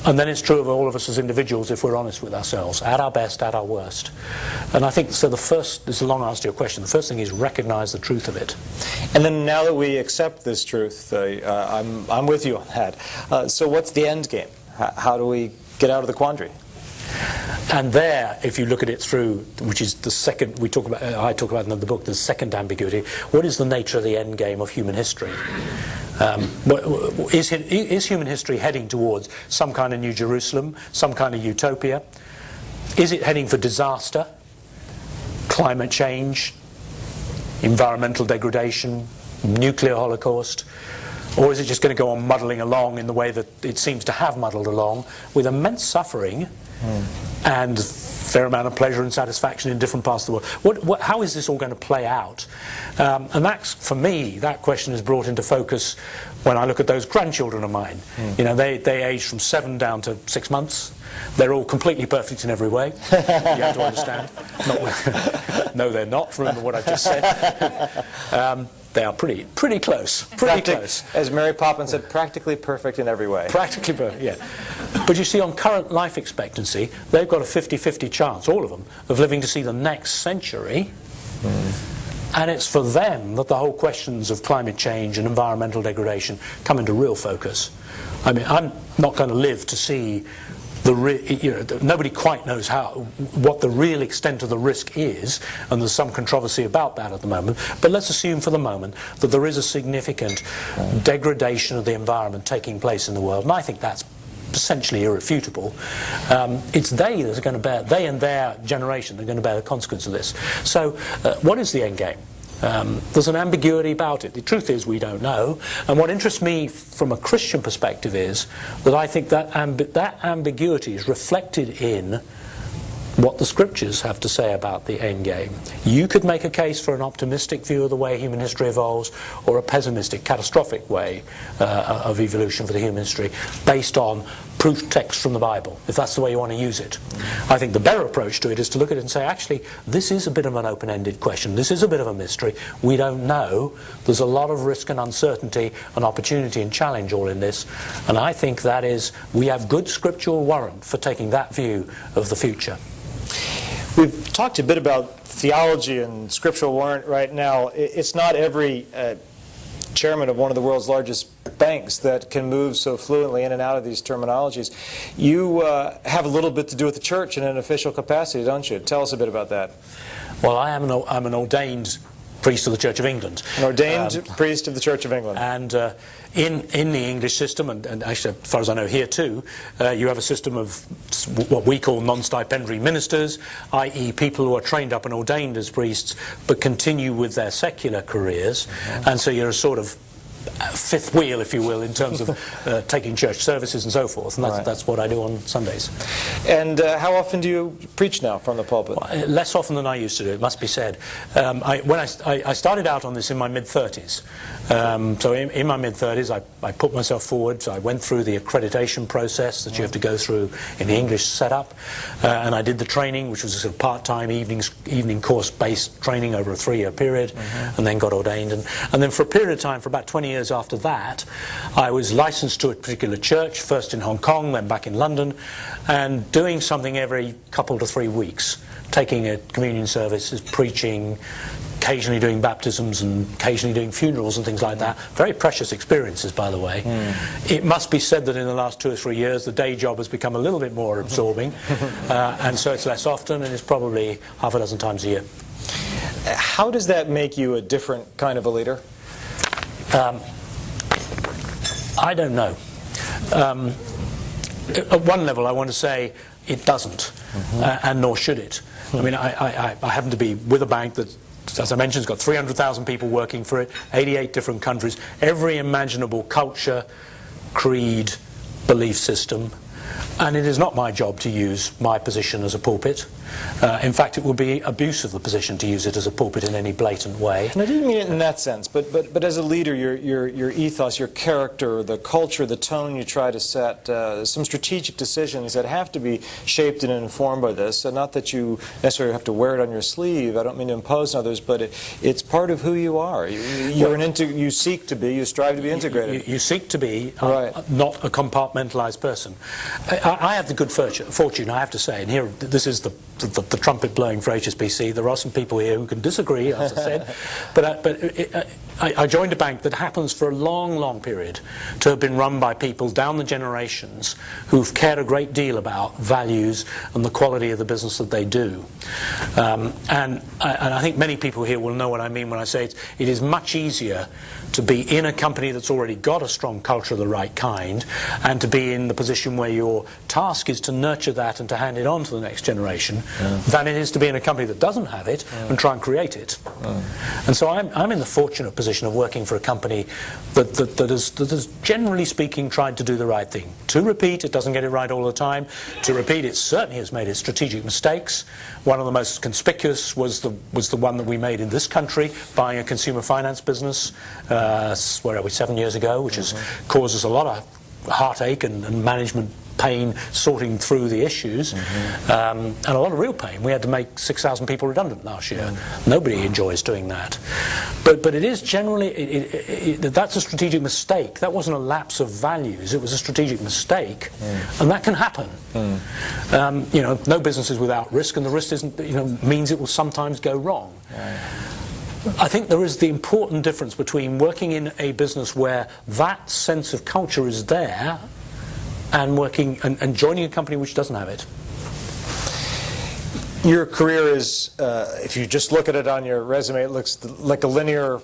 And then it's true of all of us as individuals if we're honest with ourselves, at our best, at our worst. And I think, so the first, this is a long answer to your question, the first thing is recognize the truth of it. And then now that we accept this truth, I'm with you on that. So what's the end game? How do we get out of the quandary? And there, if you look at it through, which is the second, I talk about in the book, the second ambiguity, what is the nature of the end game of human history? Is human history heading towards some kind of New Jerusalem, some kind of utopia? Is it heading for disaster, climate change, environmental degradation, nuclear holocaust? Or is it just going to go on muddling along in the way that it seems to have muddled along, with immense suffering and a fair amount of pleasure and satisfaction in different parts of the world? How is this all going to play out? And that's, for me, that question is brought into focus when I look at those grandchildren of mine. You know, they age from 7 down to 6 months. They're all completely perfect in every way. You have to understand. No, they're not. Remember what I just said. They are pretty close. Close. As Mary Poppins said, practically perfect in every way. Practically perfect, yeah. But you see, on current life expectancy, they've got a 50-50 chance, all of them, of living to see the next century. And it's for them that the whole questions of climate change and environmental degradation come into real focus. I mean, I'm not going to live to see nobody quite knows what the real extent of the risk is, and there's some controversy about that at the moment. But let's assume for the moment that there is a significant degradation of the environment taking place in the world, and I think that's essentially irrefutable. It's they that are going to bear, they and their generation are going to bear the consequence of this. So what is the end game? There's an ambiguity about it. The truth is we don't know. And what interests me from a Christian perspective is that I think that that ambiguity is reflected in what the scriptures have to say about the end game. You could make a case for an optimistic view of the way human history evolves, or a pessimistic, catastrophic way of evolution for the human history, based on proof text from the Bible, if that's the way you want to use it. I think the better approach to it is to look at it and say, actually, this is a bit of an open-ended question. This is a bit of a mystery. We don't know. There's a lot of risk and uncertainty and opportunity and challenge all in this. And I think that is, we have good scriptural warrant for taking that view of the future. We've talked a bit about theology and scriptural warrant right now. It's not every chairman of one of the world's largest banks that can move so fluently in and out of these terminologies. You have a little bit to do with the church in an official capacity, don't you? Tell us a bit about that. Well, I'm an ordained priest of the Church of England. An ordained priest of the Church of England. And in the English system, and actually as far as I know here too, you have a system of what we call non-stipendiary ministers, i.e. people who are trained up and ordained as priests but continue with their secular careers. And so you're a sort of fifth wheel, if you will, in terms of taking church services and so forth, and that's what I do on Sundays. And how often do you preach now from the pulpit? Well, less often than I used to do, it must be said. When I started out on this in my mid-30s, so in my mid-30s I put myself forward, so I went through the accreditation process that you have to go through in the English setup, and I did the training, which was a sort of part-time evening course-based training over a 3-year period, and then got ordained. And then for a period of time, for about 20 years after that, I was licensed to a particular church, first in Hong Kong, then back in London, and doing something every couple to 3 weeks, taking a communion services, preaching, occasionally doing baptisms and occasionally doing funerals and things like that. Very precious experiences, by the way. It must be said that in the last 2 or 3 years the day job has become a little bit more absorbing, and so it's less often, and it's probably half a dozen times a year. How does that make you a different kind of a leader? I don't know. At one level I want to say it doesn't, and nor should it. I mean, I happen to be with a bank that, as I mentioned, has got 300,000 people working for it, 88 different countries, every imaginable culture, creed, belief system. And it is not my job to use my position as a pulpit. In fact, it would be abuse of the position to use it as a pulpit in any blatant way. And I didn't mean it in that sense, but as a leader, your ethos, your character, the culture, the tone you try to set, some strategic decisions that have to be shaped and informed by this. And not that you necessarily have to wear it on your sleeve. I don't mean to impose on others, but it's part of who you are. You seek to be, you strive to be integrated. You seek to be Right. not a compartmentalized person. I have the good fortune, I have to say, and here this is the trumpet blowing for HSBC. There are some people here who can disagree, as I said, but I joined a bank that happens for a long, long period to have been run by people down the generations who've cared a great deal about values and the quality of the business that they do. And I think many people here will know what I mean when I say it is much easier to be in a company that's already got a strong culture of the right kind, and to be in the position where your task is to nurture that and to hand it on to the next generation, than it is to be in a company that doesn't have it and try and create it. And so I'm in the fortunate position of working for a company that has, generally speaking, tried to do the right thing. To repeat, it doesn't get it right all the time. To repeat, it certainly has made its strategic mistakes. One of the most conspicuous was the one that we made in this country, buying a consumer finance business, 7 years ago, which has caused us a lot of heartache and management pain sorting through the issues, and a lot of real pain. We had to make 6,000 people redundant last year. Nobody enjoys doing that. But it is generally, that's a strategic mistake. That wasn't a lapse of values, it was a strategic mistake, and that can happen. No business is without risk, and the risk means it will sometimes go wrong. I think there is the important difference between working in a business where that sense of culture is there and working and joining a company which doesn't have it. Your career is, if you just look at it on your resume, it looks like a linear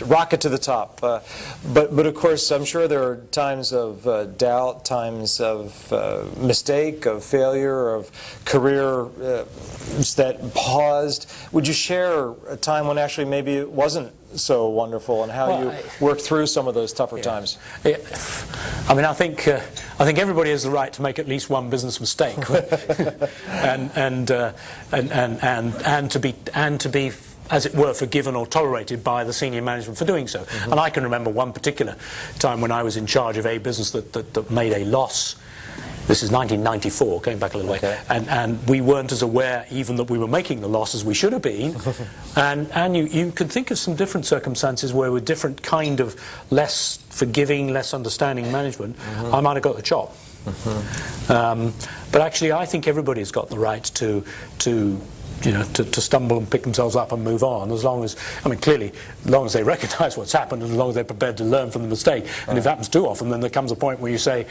rocket to the top. But of course, I'm sure there are times of doubt, times of mistake, of failure, of career that paused. Would you share a time when actually maybe it wasn't so wonderful, and how you worked through some of those tougher times? I mean, I think everybody has the right to make at least one business mistake, and to be, as it were, forgiven or tolerated by the senior management for doing so. And I can remember one particular time when I was in charge of a business that made a loss. This is 1994, going back a little way, and we weren't as aware even that we were making the loss as we should have been. and you can think of some different circumstances where, with different kind of less forgiving, less understanding management, I might have got the chop. But actually, I think everybody's got the right to stumble and pick themselves up and move on, as long as, clearly, as long as they recognise what's happened, and as long as they're prepared to learn from the mistake. And if it happens too often, then there comes a point where you say,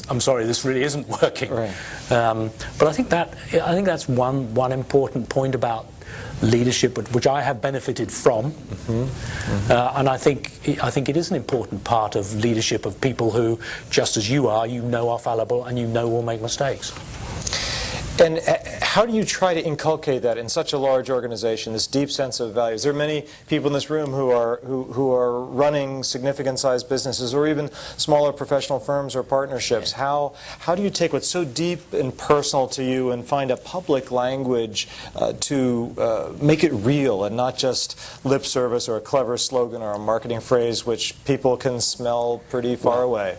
I'm sorry, this really isn't working. But I think that's one important point about leadership, which I have benefited from, and I think it is an important part of leadership, of people who, just as you are fallible, and will make mistakes. And how do you try to inculcate that in such a large organization, this deep sense of values? There are many people in this room who are running significant-sized businesses, or even smaller professional firms or partnerships. How do you take what's so deep and personal to you and find a public language to make it real, and not just lip service or a clever slogan or a marketing phrase which people can smell pretty far away?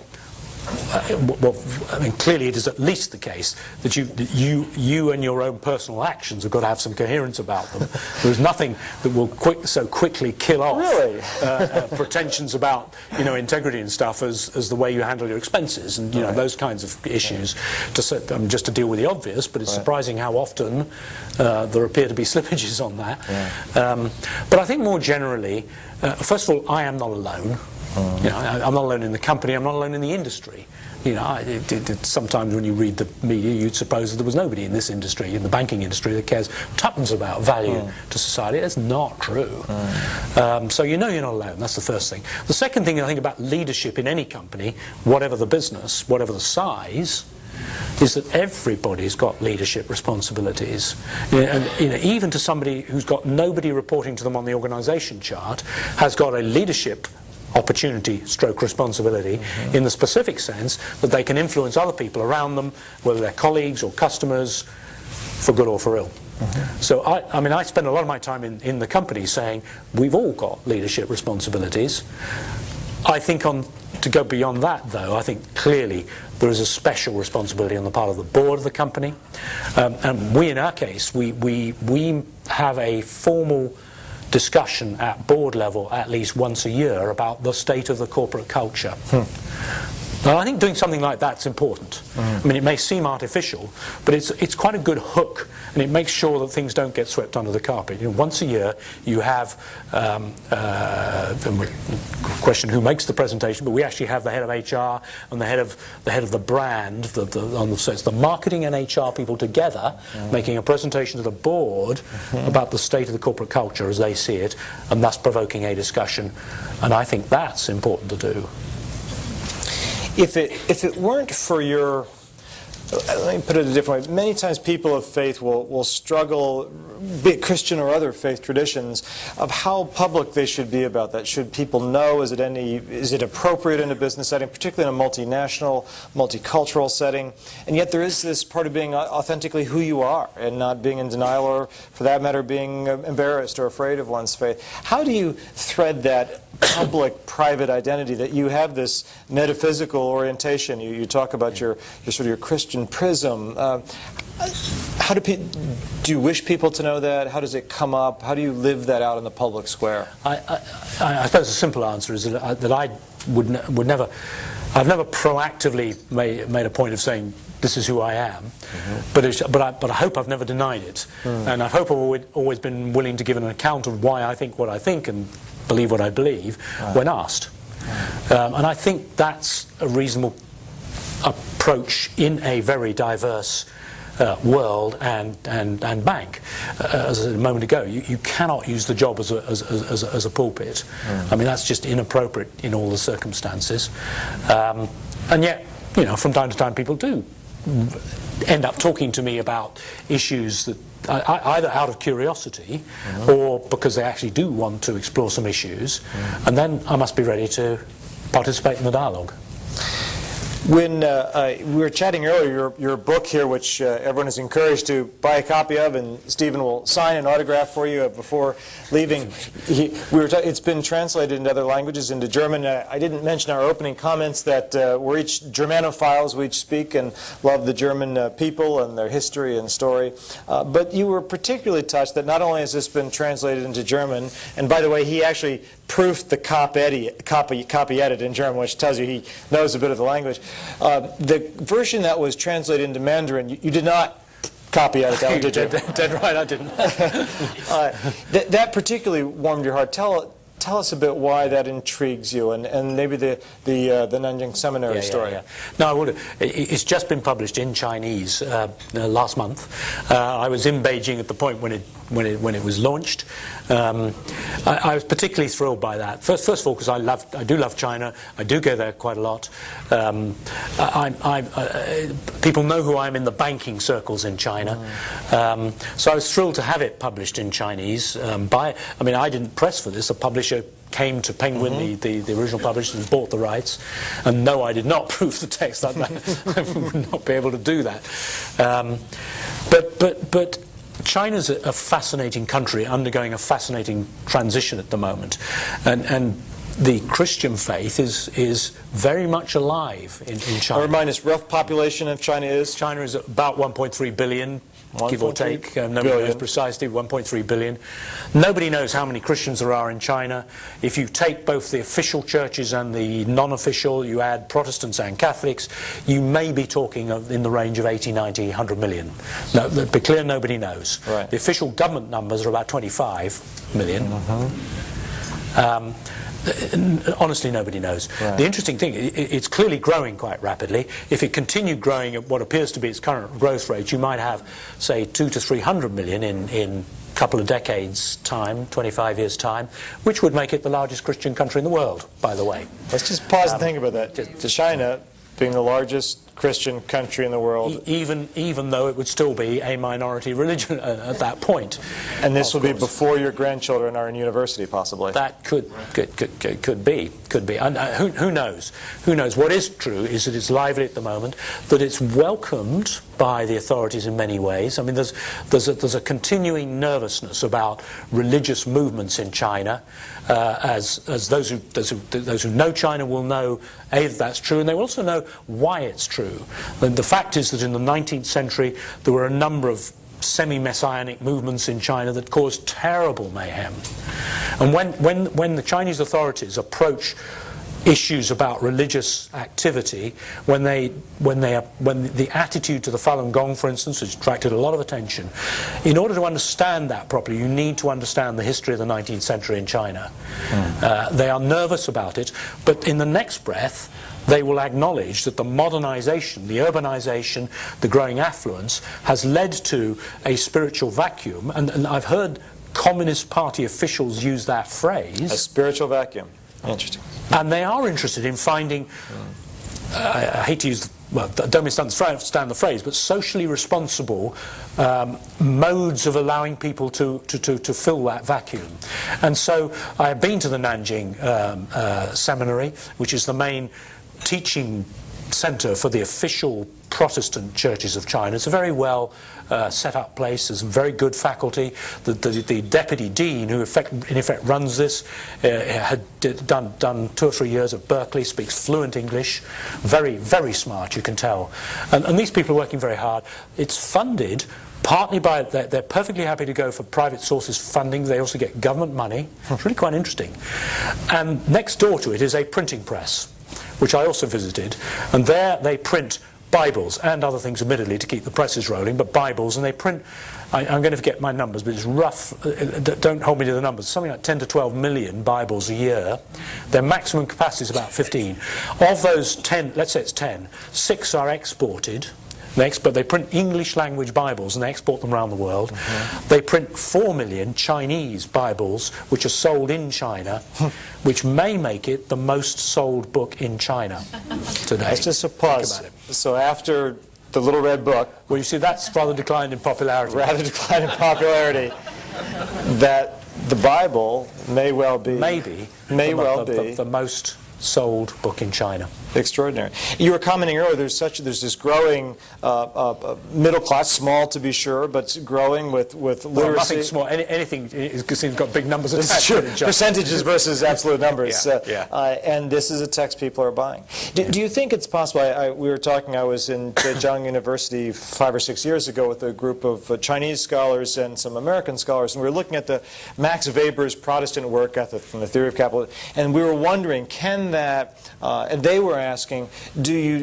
Clearly it is at least the case that you and your own personal actions have got to have some coherence about them. There's nothing that will so quickly kill off pretensions about integrity and stuff as the way you handle your expenses and those kinds of issues. Just to deal with the obvious, but it's surprising how often there appear to be slippages on that. But I think more generally, first of all, I am not alone. I'm not alone in the company, I'm not alone in the industry. Sometimes when you read the media, you'd suppose that there was nobody in this industry, in the banking industry, that cares tuppence about value to society. That's not true. So you're not alone. That's the first thing. The second thing I think about leadership in any company, whatever the business, whatever the size, is that everybody's got leadership responsibilities. Even to somebody who's got nobody reporting to them on the organisation chart, has got a leadership opportunity stroke responsibility in the specific sense that they can influence other people around them, whether they're colleagues or customers, for good or for ill. So I mean, I spend a lot of my time in the company saying we've all got leadership responsibilities. I think to go beyond that, though, I think clearly there is a special responsibility on the part of the board of the company. And we, in our case, we have a formal discussion at board level at least once a year about the state of the corporate culture. Now, I think doing something like that's important. I mean, it may seem artificial, but it's quite a good hook, and it makes sure that things don't get swept under the carpet. You know, once a year, you have the question who makes the presentation, but we actually have the head of HR and the head of the brand. So it's the marketing and HR people together making a presentation to the board about the state of the corporate culture as they see it, and thus provoking a discussion. And I think that's important to do. If it weren't for your, let me put it a different way, many times people of faith will struggle, be it Christian or other faith traditions, of how public they should be about that. Should people know? Is it appropriate in a business setting, particularly in a multinational, multicultural setting? And yet there is this part of being authentically who you are and not being in denial or, for that matter, being embarrassed or afraid of one's faith. How do you thread that public-private identity, that you have this metaphysical orientation? You talk about your sort of your Christian prism. How do you wish people to know that? How does it come up? How do you live that out in the public square? I suppose the simple answer is that I would never, I've never proactively made a point of saying this is who I am, but I hope I've never denied it, and I hope I've always been willing to give an account of why I think what I think and believe what I believe when asked. And I think that's a reasonable approach in a very diverse world and bank. As I said a moment ago, you cannot use the job as a pulpit. I mean, that's just inappropriate in all the circumstances. And yet, you know, from time to time people do end up talking to me about issues that either out of curiosity or because they actually do want to explore some issues, and then I must be ready to participate in the dialogue. When we were chatting earlier, your book here, which everyone is encouraged to buy a copy of, and Stephen will sign an autograph for you before leaving. It's been translated into other languages, into German. I didn't mention our opening comments that we're each Germanophiles. We each speak and love the German people and their history and story. But you were particularly touched that not only has this been translated into German, and by the way, he actually proofed the copy edit in German, which tells you he knows a bit of the language. The version that was translated into Mandarin, you did not copy edit that one, did you? Dead right, I didn't. That particularly warmed your heart. Tell us a bit why that intrigues you, and maybe the Nanjing Seminary story. Yeah. No, I would. It's just been published in Chinese last month. I was in Beijing at the point when it was launched. I was particularly thrilled by that. First of all, because I do love China. I do go there quite a lot. People know who I am in the banking circles in China. So I was thrilled to have it published in Chinese. I mean, I didn't press for this. A publisher came to Penguin, the original publisher, and bought the rights. And no, I did not proof the text. I would not be able to do that. But China's a fascinating country, undergoing a fascinating transition at the moment, and the Christian faith is very much alive in China. Remind us, rough population of China is? China is about 1.3 billion, give or take. Nobody knows precisely, 1.3 billion. Nobody knows how many Christians there are in China. If you take both the official churches and the non-official, you add Protestants and Catholics, you may be talking in the range of 80, 90, 100 million. No, be clear, nobody knows. Right. The official government numbers are about 25 million. Honestly, nobody knows. Right. The interesting thing, it's clearly growing quite rapidly. If it continued growing at what appears to be its current growth rate, you might have, say, 200 to 300 million in a couple of decades' time, 25 years' time, which would make it the largest Christian country in the world, by the way. Let's just pause and think about that. China being the largest Christian country in the world. Even though it would still be a minority religion at that point. And this will be before your grandchildren are in university, possibly. That could be. And who knows? Who knows? What is true is that it's lively at the moment, that it's welcomed by the authorities in many ways. I mean, there's a continuing nervousness about religious movements in China, as those who know China will know that that's true, and they will also know why it's true. And the fact is that in the 19th century there were a number of semi-messianic movements in China that caused terrible mayhem. And when the Chinese authorities approach issues about religious activity, when the attitude to the Falun Gong, for instance, has attracted a lot of attention, in order to understand that properly, you need to understand the history of the 19th century in China. They are nervous about it, but in the next breath, they will acknowledge that the modernization, the urbanization, the growing affluence has led to a spiritual vacuum, and I've heard Communist Party officials use that phrase. A spiritual vacuum. Interesting. And they are interested in finding, I hate to use, well, don't misunderstand the phrase, but socially responsible modes of allowing people to fill that vacuum. And so I have been to the Nanjing Seminary, which is the main teaching center for the official Protestant churches of China. It's a very well set up place. There's some very good faculty. The deputy dean, who in effect runs this, had done 2 or 3 years at Berkeley, speaks fluent English, very, very smart, you can tell. And these people are working very hard. It's funded partly by, they're perfectly happy to go for private sources funding. They also get government money. It's really quite interesting. And next door to it is a printing press, which I also visited, and there they print Bibles and other things, admittedly, to keep the presses rolling, but Bibles, and they print, I'm going to forget my numbers, but it's rough, don't hold me to the numbers, something like 10 to 12 million Bibles a year. Their maximum capacity is about 15. Of those 10, let's say it's 10, 6 are exported. But they print English language Bibles and they export them around the world. They print 4 million Chinese Bibles, which are sold in China, which may make it the most sold book in China today. Let's just pause. Think about it. So after the Little Red Book, well, you see, that's rather declined in popularity. That the Bible may well be the most sold book in China. Extraordinary. You were commenting earlier, there's this growing middle class, small to be sure, but growing with literacy. Well, nothing small. Anything is got big numbers attached to it. Percentages versus absolute numbers. And this is a text people are buying. Do you think it's possible? We were talking, I was in Zhejiang University 5 or 6 years ago with a group of Chinese scholars and some American scholars, and we were looking at the Max Weber's Protestant work ethic from the theory of capital, and we were wondering, can that, and they were asking,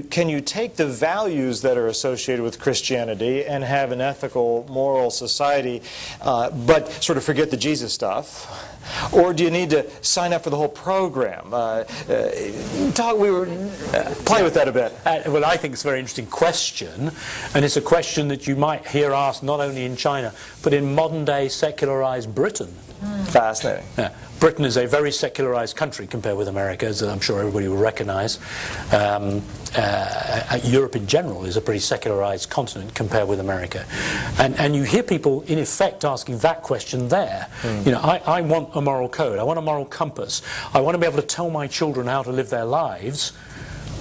can you take the values that are associated with Christianity and have an ethical, moral society, but sort of forget the Jesus stuff? Or do you need to sign up for the whole program? Play with that a bit. Well, I think it's a very interesting question, and it's a question that you might hear asked not only in China, but in modern-day secularized Britain. Fascinating. Britain is a very secularized country compared with America, as I'm sure everybody will recognize. Europe in general is a pretty secularized continent compared with America. And you hear people, in effect, asking that question there. You know, I want a moral code. I want a moral compass. I want to be able to tell my children how to live their lives,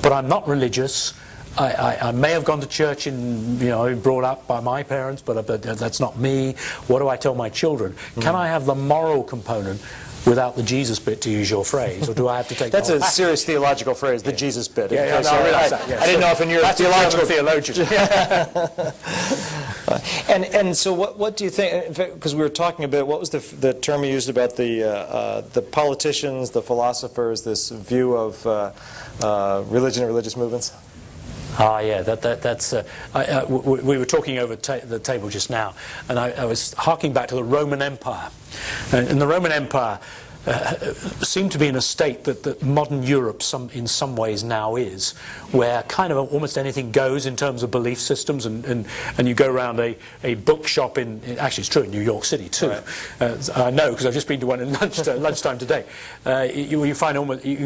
but I'm not religious. I may have gone to church and, brought up by my parents, but that's not me. What do I tell my children? Can I have the moral component without the Jesus bit, to use your phrase, or do I have to take? That's a serious theological phrase, the Jesus bit. I realize that. I didn't know if you're a theological theologian. And so, what do you think? Because we were talking a bit. What was the term you used about the politicians, the philosophers, this view of religion and religious movements? That's. We were talking over the table just now, and I was harking back to the Roman Empire, and the Roman Empire seemed to be in a state that modern Europe in some ways now is, where kind of almost anything goes in terms of belief systems, and you go around a bookshop actually it's true in New York City too. Right. I know because I've just been to one at lunchtime today. You can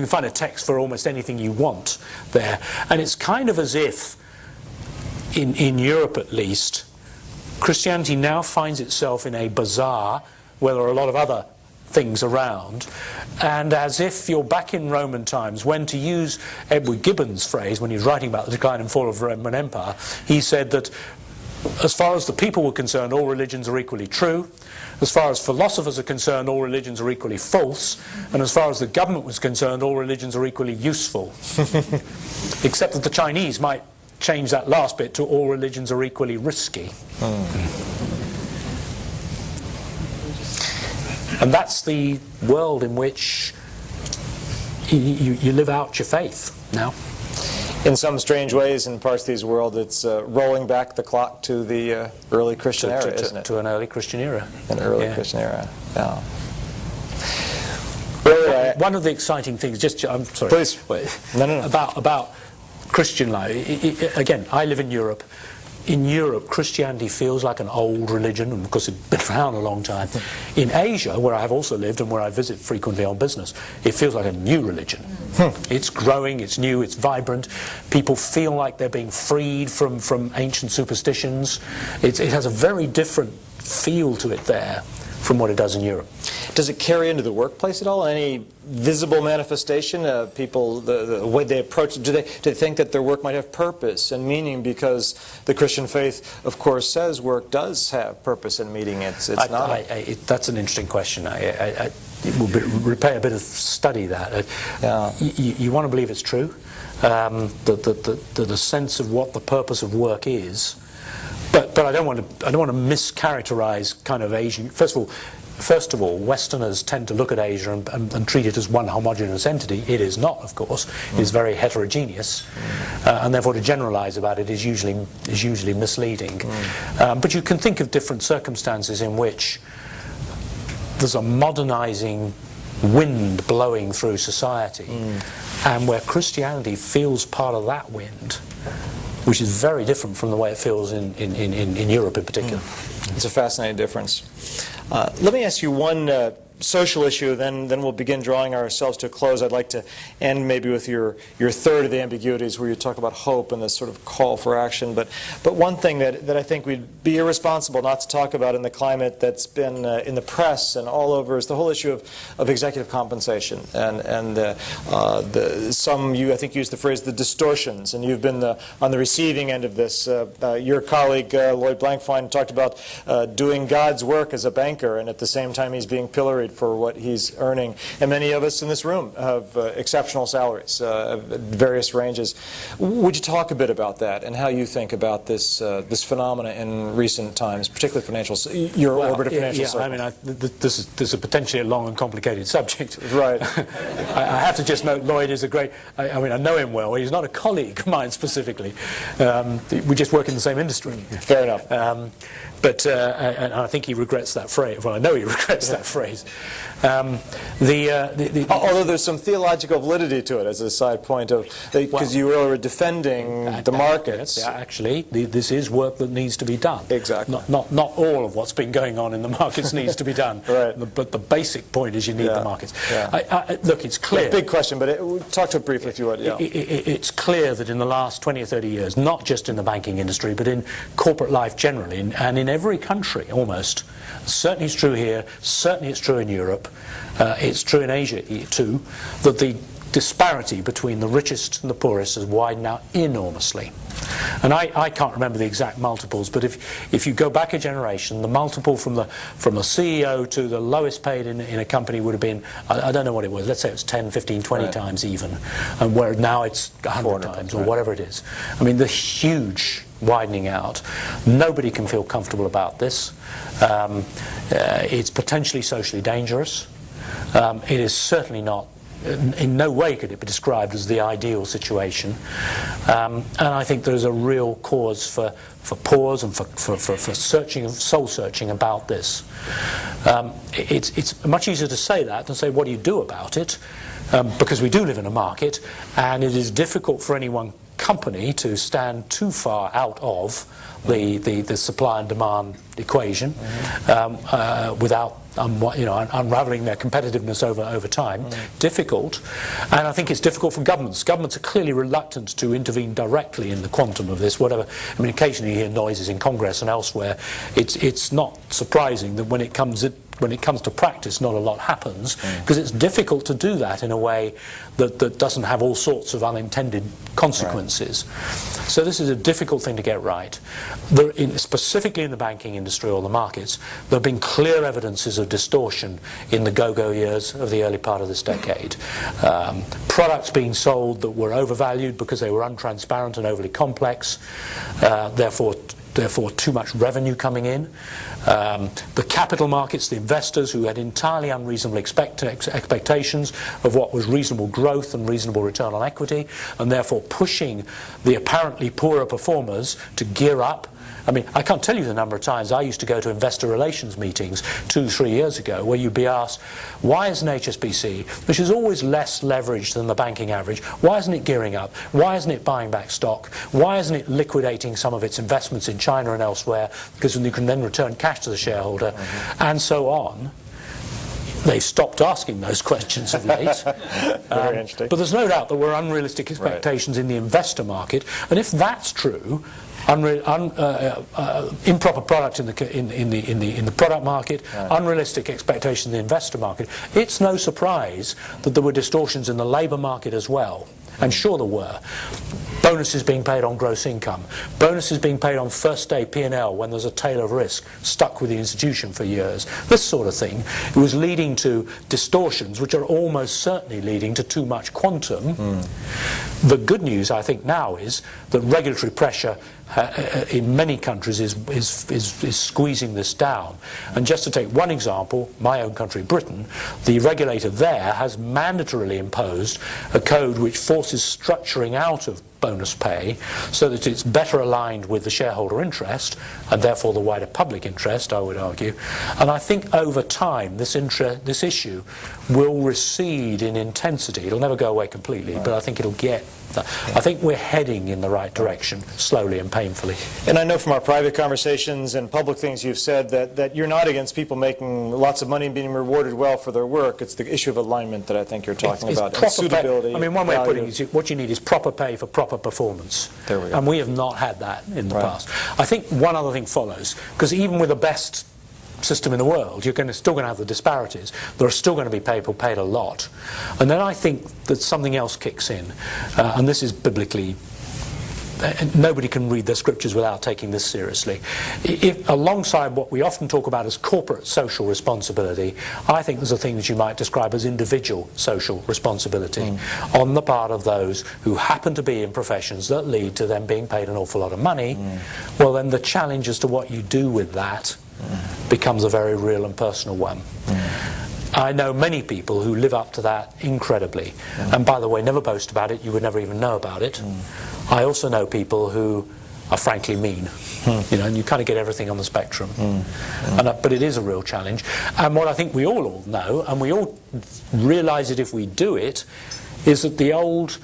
find a text for almost anything you want there, and it's kind of as if in Europe at least, Christianity now finds itself in a bazaar where there are a lot of other things around, and as if you're back in Roman times when, to use Edward Gibbon's phrase when he was writing about the decline and fall of the Roman Empire, he said that as far as the people were concerned, all religions are equally true. As far as philosophers are concerned, all religions are equally false. And as far as the government was concerned, all religions are equally useful. Except that the Chinese might change that last bit to all religions are equally risky. And that's the world in which you live out your faith now. In some strange ways, in parts of these world, it's rolling back the clock to the early Christian era, isn't it? To an early Christian era. An early Christian era, yeah. One of the exciting things, I'm sorry. Please. No. About Christian life. Again, I live in Europe. In Europe, Christianity feels like an old religion, and because it's been around a long time. In Asia, where I have also lived and where I visit frequently on business, it feels like a new religion. It's growing, it's new, it's vibrant. People feel like they're being freed from ancient superstitions. It has a very different feel to it there from what it does in Europe. Does it carry into the workplace at all? Any visible manifestation? People, the way they approach it, do they think that their work might have purpose and meaning? Because the Christian faith, of course, says work does have purpose and meaning. It's not. That's an interesting question. It will repay a bit of study that. You want to believe it's true. The sense of what the purpose of work is. But I don't want to mischaracterize kind of Asian. First of all, Westerners tend to look at Asia and treat it as one homogeneous entity. It is not, of course. It is very heterogeneous, and therefore to generalize about it is usually misleading. But you can think of different circumstances in which there's a modernizing wind blowing through society, and where Christianity feels part of that wind, which is very different from the way it feels in Europe in particular. It's a fascinating difference. Let me ask you one social issue, then we'll begin drawing ourselves to a close. I'd like to end maybe with your third of the ambiguities, where you talk about hope and this sort of call for action. But one thing that I think we'd be irresponsible not to talk about in the climate that's been in the press and all over is the whole issue of executive compensation. And some, I think, use the phrase the distortions, and you've been on the receiving end of this. Your colleague, Lloyd Blankfein, talked about doing God's work as a banker, and at the same time he's being pilloried for what he's earning. And many of us in this room have exceptional salaries at various ranges. Would you talk a bit about that and how you think about this phenomena in recent times, particularly your orbit of financial circles? I mean, this is a potentially long and complicated subject. Right. I have to just note Lloyd is a great, I mean, I know him well. He's not a colleague of mine specifically. We just work in the same industry. Fair enough. But and I think he regrets that phrase. Well, I know he regrets that phrase. Although there's some theological validity to it as a side point of, because you were defending the markets. Actually, this is work that needs to be done. Exactly. Not all of what's been going on in the markets needs to be done. Right. But the basic point is you need the markets. Yeah. Look, it's clear. Big question, but talk to it briefly if you would. Yeah. It's clear that in the last 20 or 30 years, not just in the banking industry, but in corporate life generally, and in every country almost, certainly it's true here, certainly it's true in Europe, it's true in Asia too, that the disparity between the richest and the poorest has widened out enormously. And I can't remember the exact multiples, but if you go back a generation, the multiple from a CEO to the lowest paid in a company would have been, I don't know what it was, let's say it was 10, 15, 20 times even, and where now it's 100 times or whatever it is. I mean, the huge widening out. Nobody can feel comfortable about this. It's potentially socially dangerous. It is certainly not, in no way could it be described as the ideal situation. And I think there's a real cause for pause and for searching, soul searching about this. It's much easier to say that than say what do you do about it, because we do live in a market, and it is difficult for anyone company to stand too far out of the supply and demand equation without unraveling their competitiveness over time. Difficult. And I think it's difficult for governments. Governments are clearly reluctant to intervene directly in the quantum of this, whatever. I mean, occasionally you hear noises in Congress and elsewhere. It's not surprising that when it comes to practice, not a lot happens, because it's difficult to do that in a way that doesn't have all sorts of unintended consequences. Right. So this is a difficult thing to get right. Specifically in the banking industry or the markets, there have been clear evidences of distortion in the go-go years of the early part of this decade. Products being sold that were overvalued because they were untransparent and overly complex, therefore too much revenue coming in. The capital markets, the investors who had entirely unreasonable expectations of what was reasonable growth and reasonable return on equity, and therefore pushing the apparently poorer performers to gear up. I mean, I can't tell you the number of times I used to go to investor relations meetings 2-3 years ago where you'd be asked, why isn't HSBC, which is always less leveraged than the banking average, why isn't it gearing up? Why isn't it buying back stock? Why isn't it liquidating some of its investments in China and elsewhere, because you can then return cash to the shareholder, and so on? They've stopped asking those questions of late. But there's no doubt there were unrealistic expectations in the investor market, and if that's true, improper product in the product market, unrealistic expectations in the investor market, it's no surprise that there were distortions in the labour market as well. And sure there were. Bonuses being paid on gross income. Bonuses being paid on first day P&L when there's a tail of risk stuck with the institution for years. This sort of thing. It was leading to distortions which are almost certainly leading to too much quantum. The good news, I think, now is that regulatory pressure in many countries is squeezing this down. And just to take one example, my own country, Britain, the regulator there has mandatorily imposed a code which forces structuring out of bonus pay so that it's better aligned with the shareholder interest and therefore the wider public interest, I would argue. And I think over time this issue will recede in intensity. It'll never go away completely, but I think it'll get I think we're heading in the right direction, slowly and painfully. And I know from our private conversations and public things you've said that you're not against people making lots of money and being rewarded well for their work. It's the issue of alignment that I think you're talking about. Proper suitability. Pay. I mean, one way of putting it is what you need is proper pay for proper performance. There we go. And we have not had that in the past. I think one other thing follows, because even with the best system in the world, you're still going to have the disparities. There are still going to be people paid a lot. And then I think that something else kicks in, and this is biblically, nobody can read the scriptures without taking this seriously. Alongside what we often talk about as corporate social responsibility, I think there's a thing that you might describe as individual social responsibility on the part of those who happen to be in professions that lead to them being paid an awful lot of money. Well, then the challenge as to what you do with that becomes a very real and personal one. I know many people who live up to that incredibly, and by the way, never boast about it. You would never even know about it. I also know people who are frankly mean, and you kind of get everything on the spectrum. But it is a real challenge, and what I think we all know, and we all realise it if we do it, is that the old,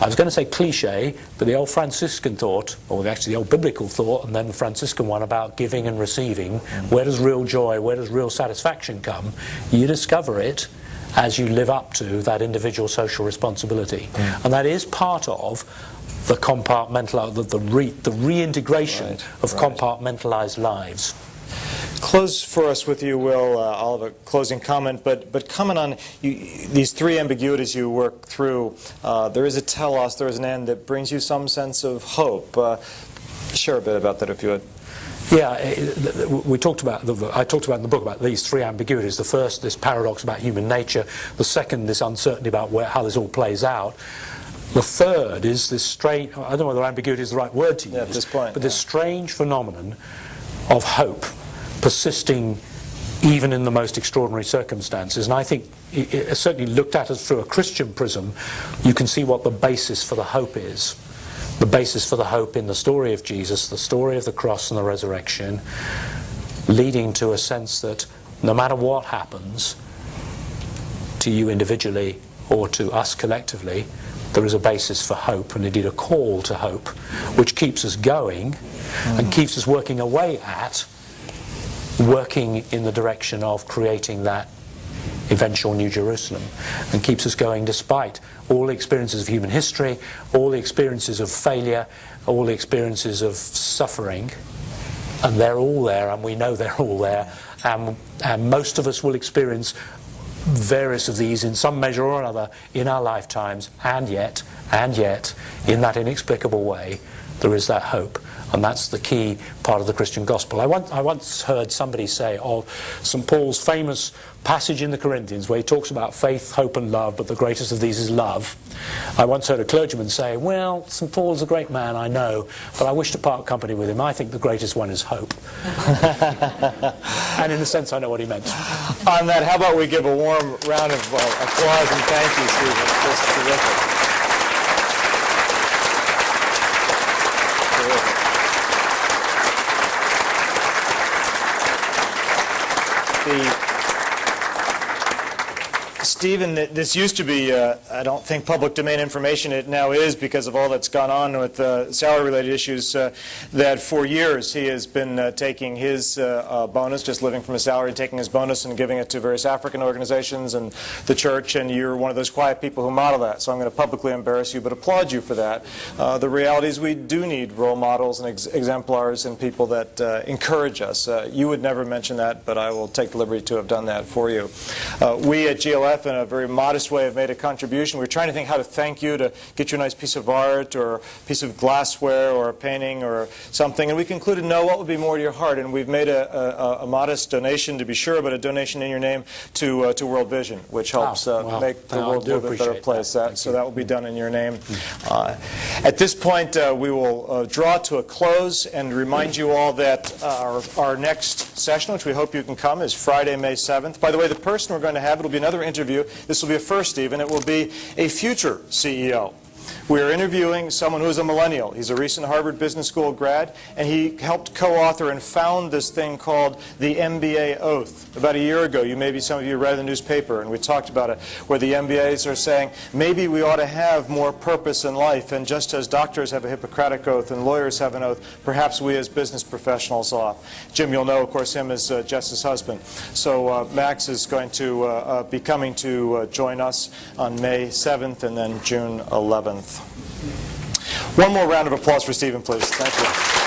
I was going to say cliche, but the old Franciscan thought, or actually the old biblical thought, and then the Franciscan one about giving and receiving, where does real joy, where does real satisfaction come? You discover it as you live up to that individual social responsibility. And that is part of the the reintegration of compartmentalized lives. Close for us with you, Will. I'll have a closing comment, but comment on these three ambiguities you work through. There is a telos, there is an end that brings you some sense of hope. Share a bit about that if you would. Yeah, I talked about in the book about these three ambiguities. The first, this paradox about human nature. The second, this uncertainty about how this all plays out. The third is this strange, I don't know whether ambiguity is the right word to use, at this point, but this strange phenomenon of hope persisting even in the most extraordinary circumstances. And I think, certainly looked at as through a Christian prism, you can see what the basis for the hope is. The basis for the hope in the story of Jesus, the story of the cross and the resurrection, leading to a sense that no matter what happens to you individually or to us collectively, there is a basis for hope, and indeed a call to hope, which keeps us going and keeps us working away at working in the direction of creating that eventual New Jerusalem, and keeps us going despite all the experiences of human history, all the experiences of failure, all the experiences of suffering. And they're all there, and we know they're all there, and most of us will experience various of these in some measure or another in our lifetimes, and yet, in that inexplicable way, there is that hope. And that's the key part of the Christian gospel. I once heard somebody say of St. Paul's famous passage in the Corinthians where he talks about faith, hope and love, but the greatest of these is love. I once heard a clergyman say, well, St. Paul's a great man, I know, but I wish to part company with him. I think the greatest one is hope. And in a sense, I know what he meant. On that, how about we give a warm round of applause and thank you, Stephen. Just terrific. Stephen, this used to be, I don't think, public domain information. It now is because of all that's gone on with salary-related issues, that for years he has been taking his bonus, just living from his salary, taking his bonus and giving it to various African organizations and the church, and you're one of those quiet people who model that. So I'm going to publicly embarrass you, but applaud you for that. The reality is we do need role models and exemplars and people that encourage us. You would never mention that, but I will take the liberty to have done that for you. We at GLF, in a very modest way, have made a contribution. We're trying to think how to thank you, to get you a nice piece of art or a piece of glassware or a painting or something. And we concluded, no, what would be more to your heart? And we've made a modest donation, to be sure, but a donation in your name to World Vision, which helps make the world a little bit better place. So that will be done in your name. At this point, we will draw to a close and remind you all that our next session, which we hope you can come, is Friday, May 7th. By the way, the person we're going to have, it will be another interview. This will be a first, Stephen. It will be a future CEO. We are interviewing someone who is a millennial. He's a recent Harvard Business School grad, and he helped co-author and found this thing called the MBA Oath. About a year ago, some of you read the newspaper, and we talked about it, where the MBAs are saying, maybe we ought to have more purpose in life, and just as doctors have a Hippocratic oath and lawyers have an oath, perhaps we as business professionals ought. Jim, you'll know, of course, him as Jess's husband. So Max is going to be coming to join us on May 7th and then June 11th. One more round of applause for Stephen, please. Thank you.